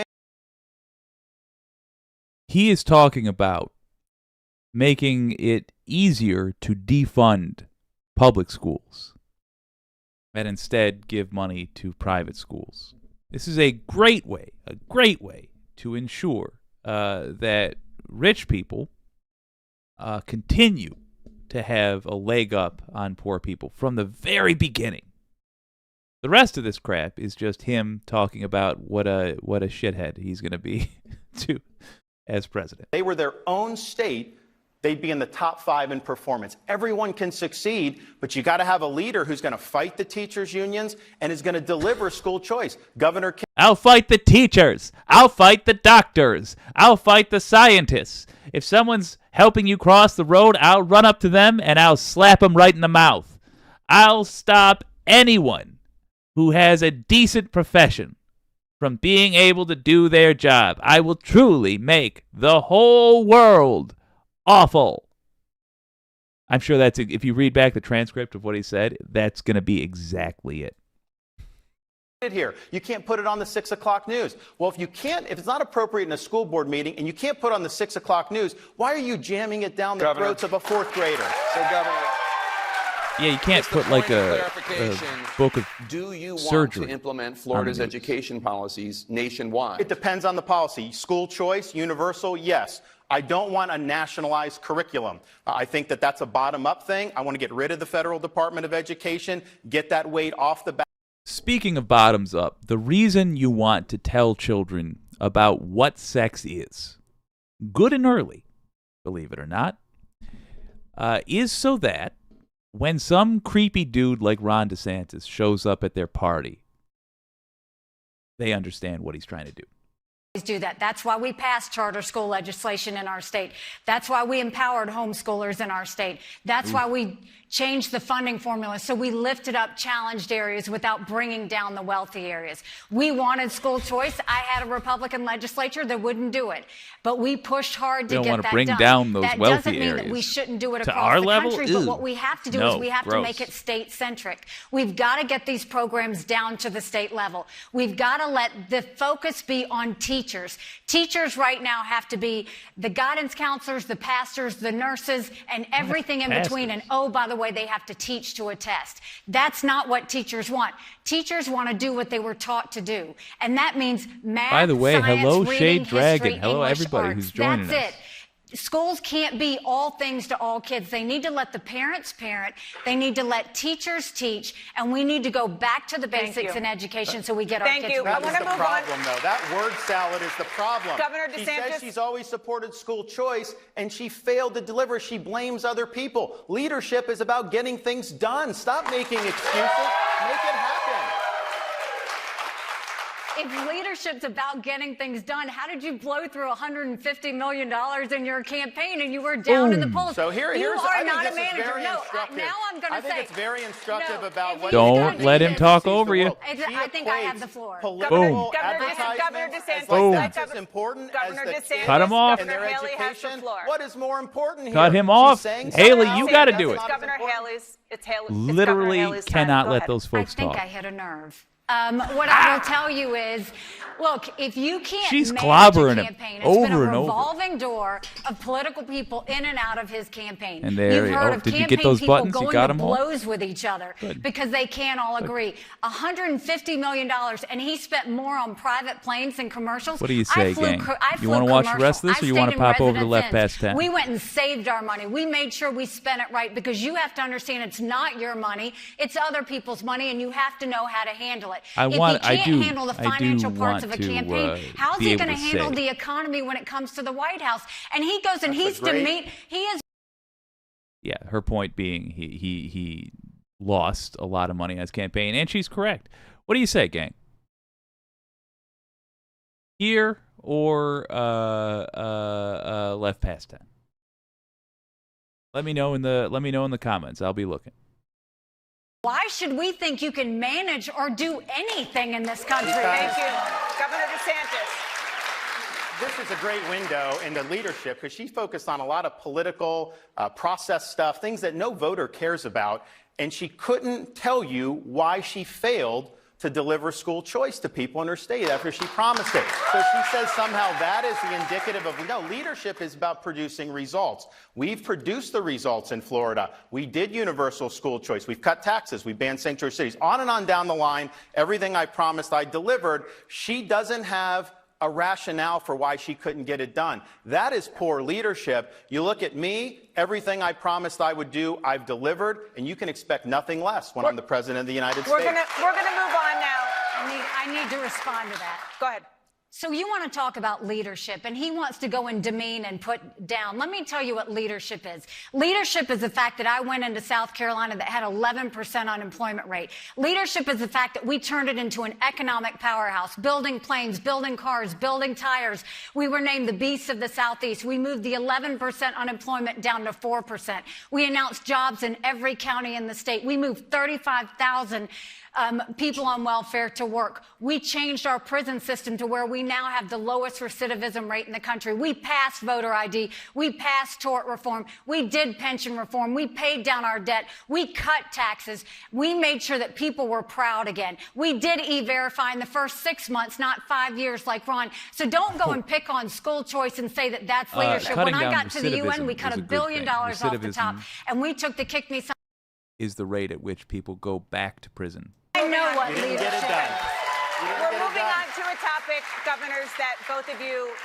He is talking about making it easier to defund public schools and instead give money to private schools. This is a great way to ensure that rich people continue to have a leg up on poor people from the very beginning. The rest of this crap is just him talking about what a shithead he's going to be to as president. They were their own state, they'd be in the top 5 in performance. Everyone can succeed, but you got to have a leader who's going to fight the teachers' unions and is going to deliver school choice. Governor I'll fight the teachers. I'll fight the doctors. I'll fight the scientists. If someone's helping you cross the road, I'll run up to them and I'll slap them right in the mouth. I'll stop anyone who has a decent profession from being able to do their job. I will truly make the whole world awful. I'm sure that's, if you read back the transcript of what he said, that's going to be exactly it. Here, you can't put it on the 6 o'clock news. Well, if it's not appropriate in a school board meeting and you can't put it on the 6 o'clock news, why are you jamming it down the throats of a 4th grader? So, Governor, yeah, you can't put like a book of do you surgery want to implement Florida's education policies nationwide? It depends on the policy. School choice, universal, yes. I don't want a nationalized curriculum. I think that that's a bottom-up thing. I want to get rid of the Federal Department of Education, get that weight off the back. Speaking of bottoms up, the reason you want to tell children about what sex is, good and early, believe it or not, is so that when some creepy dude like Ron DeSantis shows up at their party, they understand what he's trying to do. Do that. That's why we passed charter school legislation in our state. That's why we empowered homeschoolers in our state. That's why we changed the funding formula so we lifted up challenged areas without bringing down the wealthy areas. We wanted school choice. I had a Republican legislature that wouldn't do it, but we pushed hard to get that done. We don't want to bring down those that wealthy doesn't mean areas that we shouldn't do it to across our the level? country, but what we have to do is we have to make it state-centric. We've got to get these programs down to the state level. We've got to let the focus be on teachers. Teachers right now have to be the guidance counselors, the pastors, the nurses, and everything in between. And oh, by the way, they have to teach to a test. That's not what teachers want. Teachers want to do what they were taught to do. And that means math, By the way, science, hello, reading, Shade Dragon. history, Hello, English, everybody arts. who's joining That's us. it. Schools can't be all things to all kids. They need to let the parents parent. They need to let teachers teach. And we need to go back to the basics in education so we get our kids ready. That's the problem, though. That word salad is the problem. Governor DeSantis. She says she's always supported school choice, and she failed to deliver. She blames other people. Leadership is about getting things done. Stop making excuses. Make it happen. If leadership's about getting things done, how did you blow through $150 million in your campaign and you were down in the polls? So here's you I are think not this a manager. is very No, instructive. now I'm going to say. I think it's very instructive about what. Don't let him talk over you. I think I have the floor. Political Governor advertisements DeSantis. like that's as important Governor as the DeSantis. Cut him off. and their Governor Haley has the education. floor. What is more important here? Cut him She's off. saying Haley, something you else. got to That's do it. not as Governor important. Haley's. It's Haley. Literally it's Governor Haley's time. cannot Go let ahead. those folks I think talk. I hit a nerve. What I will tell you is, look, if you can't She's manage clobbering a him campaign, it's over been a and over. revolving door of political people in and out of his campaign. And there- You've heard oh, of did you campaign get those people buttons? You going got to 'em all? blows with each other because they can't all agree. $150 million, and he spent more on private planes and commercials. What do you say, I flew, gang? I You flew wanna watch the commercial. rest of this, I or you wanna stayed in pop over to Residence Left Inns. Past 10? We went and saved our money. We made sure we spent it right because you have to understand it's not your money. It's other people's money, and you have to know how to handle it. If you can't handle the financial parts of a campaign, how's he going to handle the economy when it comes to the White House? And he goes and he's he is. Yeah, her point being he lost a lot of money on his campaign, and she's correct. What do you say, gang? Here or left past 10? Let me know in the comments. I'll be looking. Why should we think you can manage or do anything in this country? Thank you. Governor DeSantis. This is a great window into leadership because she's focused on a lot of political process stuff, things that no voter cares about, and she couldn't tell you why she failed to deliver school choice to people in her state after she promised it. So she says somehow that is the indicative of, no, leadership is about producing results. We've produced the results in Florida. We did universal school choice. We've cut taxes. We banned sanctuary cities. On and on down the line, everything I promised I delivered. She doesn't have a rationale for why she couldn't get it done. That is poor leadership. You look at me, everything I promised I would do, I've delivered, and you can expect nothing less when I'm the president of the United States. We're gonna move on now. I need to respond to that. Go ahead. So you want to talk about leadership, and he wants to go and demean and put down. Let me tell you what leadership is. Leadership is the fact that I went into South Carolina that had 11% unemployment rate. Leadership is the fact that we turned it into an economic powerhouse, building planes, building cars, building tires. We were named the Beast of the Southeast. We moved the 11% unemployment down to 4%. We announced jobs in every county in the state. We moved 35,000 people on welfare to work. We changed our prison system to where we now have the lowest recidivism rate in the country. We passed voter ID. We passed tort reform. We did pension reform. We paid down our debt. We cut taxes. We made sure that people were proud again. We did E-Verify in the first 6 months, not 5 years like Ron. So don't go and pick on school choice and say that that's leadership. When I got to the UN, we cut $1 billion off the top, and we took the kick me some. Is the rate at which people go back to prison. I know what You didn't get it done. We're moving on to a topic, governors, that both of you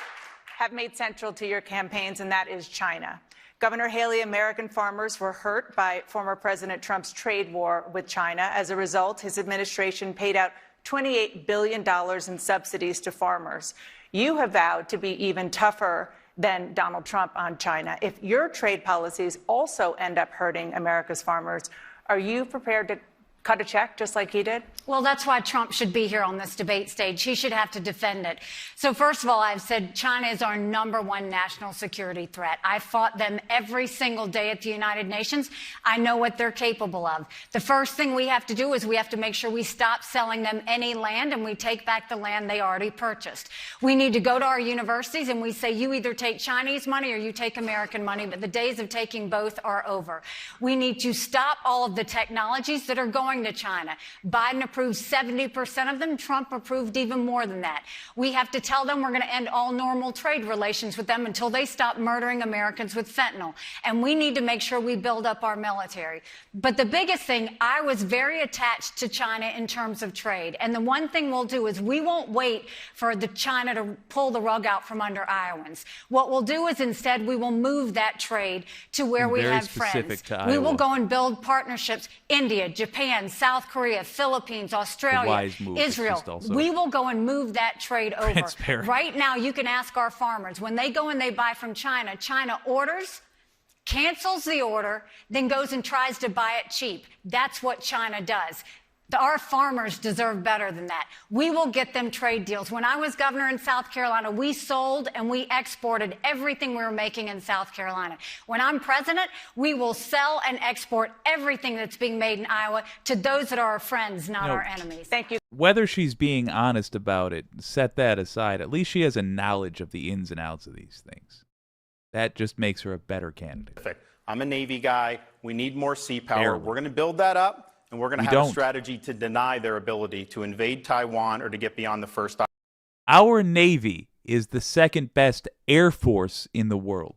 have made central to your campaigns, and that is China. Governor Haley, American farmers were hurt by former President Trump's trade war with China. As a result, his administration paid out $28 billion in subsidies to farmers. You have vowed to be even tougher than Donald Trump on China. If your trade policies also end up hurting America's farmers, are you prepared to cut a check just like he did? Well, that's why Trump should be here on this debate stage. He should have to defend it. So first of all, I've said China is our #1 national security threat. I fought them every single day at the United Nations. I know what they're capable of. The first thing we have to do is we have to make sure we stop selling them any land and we take back the land they already purchased. We need to go to our universities and we say, you either take Chinese money or you take American money, but the days of taking both are over. We need to stop all of the technologies that are going to China. Biden approved 70% of them. Trump approved even more than that. We have to tell them we're going to end all normal trade relations with them until they stop murdering Americans with fentanyl. And we need to make sure we build up our military. But the biggest thing, I was very attached to China in terms of trade. And the one thing we'll do is we won't wait for the China to pull the rug out from under Iowans. What we'll do is instead we will move that trade to where we have friends. We will go and build partnerships. India, Japan, South Korea, Philippines, Australia, Israel. We will go and move that trade over. Right now, you can ask our farmers. When they go and they buy from China, China orders, cancels the order, then goes and tries to buy it cheap. That's what China does. Our farmers deserve better than that. We will get them trade deals. When I was governor in South Carolina, we sold and we exported everything we were making in South Carolina. When I'm president, we will sell and export everything that's being made in Iowa to those that are our friends, not our enemies. Thank you. Whether she's being honest about it, set that aside. At least she has a knowledge of the ins and outs of these things. That just makes her a better candidate. I'm a Navy guy. We need more sea power. We're going to build that up. And we're going to have a strategy to deny their ability to invade Taiwan or to get beyond the first. Our Navy is the second best Air Force in the world.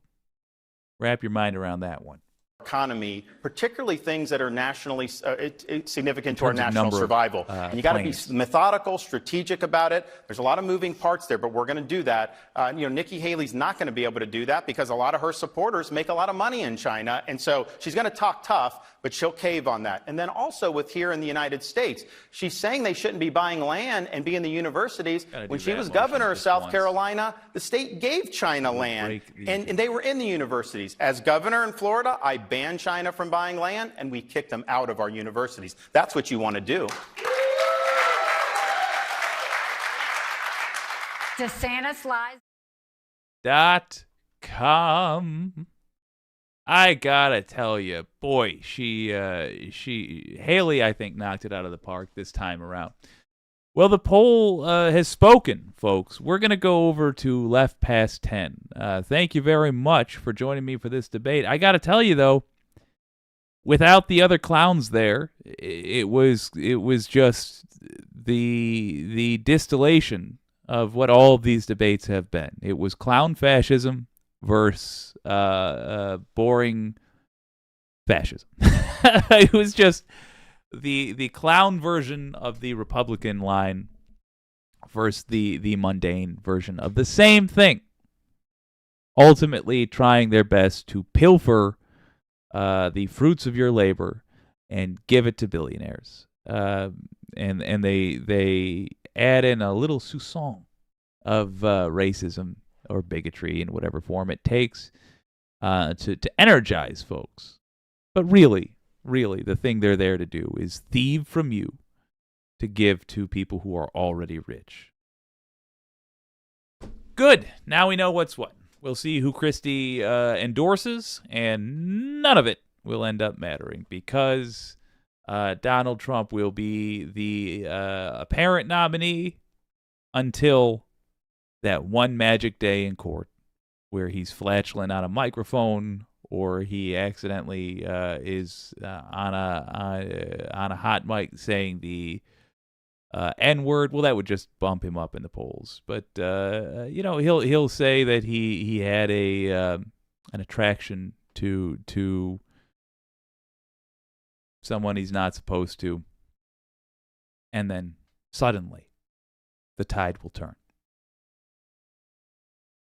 Wrap your mind around that one. Economy, particularly things that are nationally significant to our national survival. And you got to be methodical, strategic about it. There's a lot of moving parts there, but we're going to do that. Nikki Haley's not going to be able to do that because a lot of her supporters make a lot of money in China. And so she's going to talk tough, but she'll cave on that. And then also with here in the United States, she's saying they shouldn't be buying land and be in the universities. When she was governor of South Carolina, the state gave China land and they were in the universities. As governor in Florida, I banned China from buying land and we kicked them out of our universities. That's what you want to do. DeSantis lies. .com. I gotta tell you, boy, Haley, I think, knocked it out of the park this time around. Well, the poll has spoken, folks. We're going to go over to Left Past 10. Thank you very much for joining me for this debate. I got to tell you, though, without the other clowns there, it was just the distillation of what all of these debates have been. It was clown fascism versus boring fascism. It was just the clown version of the Republican line versus the mundane version of the same thing. Ultimately trying their best to pilfer the fruits of your labor and give it to billionaires. And they add in a little soupçon of racism or bigotry in whatever form it takes to energize folks. But really, the thing they're there to do is thieve from you to give to people who are already rich. Good. Now we know what's what. We'll see who Christie endorses, and none of it will end up mattering because Donald Trump will be the apparent nominee until that one magic day in court where he's flatulent on a microphone or he accidentally is on a hot mic saying the N-word. Well, that would just bump him up in the polls. But he'll say that he had an attraction to someone he's not supposed to, and then suddenly the tide will turn.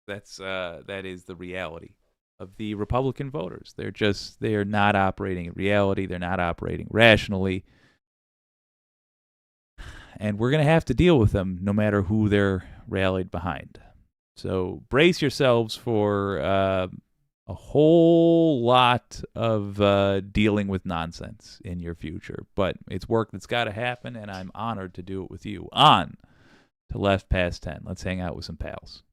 That is the reality of the Republican voters. They are not operating in reality. They're not operating rationally. And we're going to have to deal with them no matter who they're rallied behind. So brace yourselves for a whole lot of dealing with nonsense in your future. But it's work that's got to happen, and I'm honored to do it with you. On to Left Past 10. Let's hang out with some pals.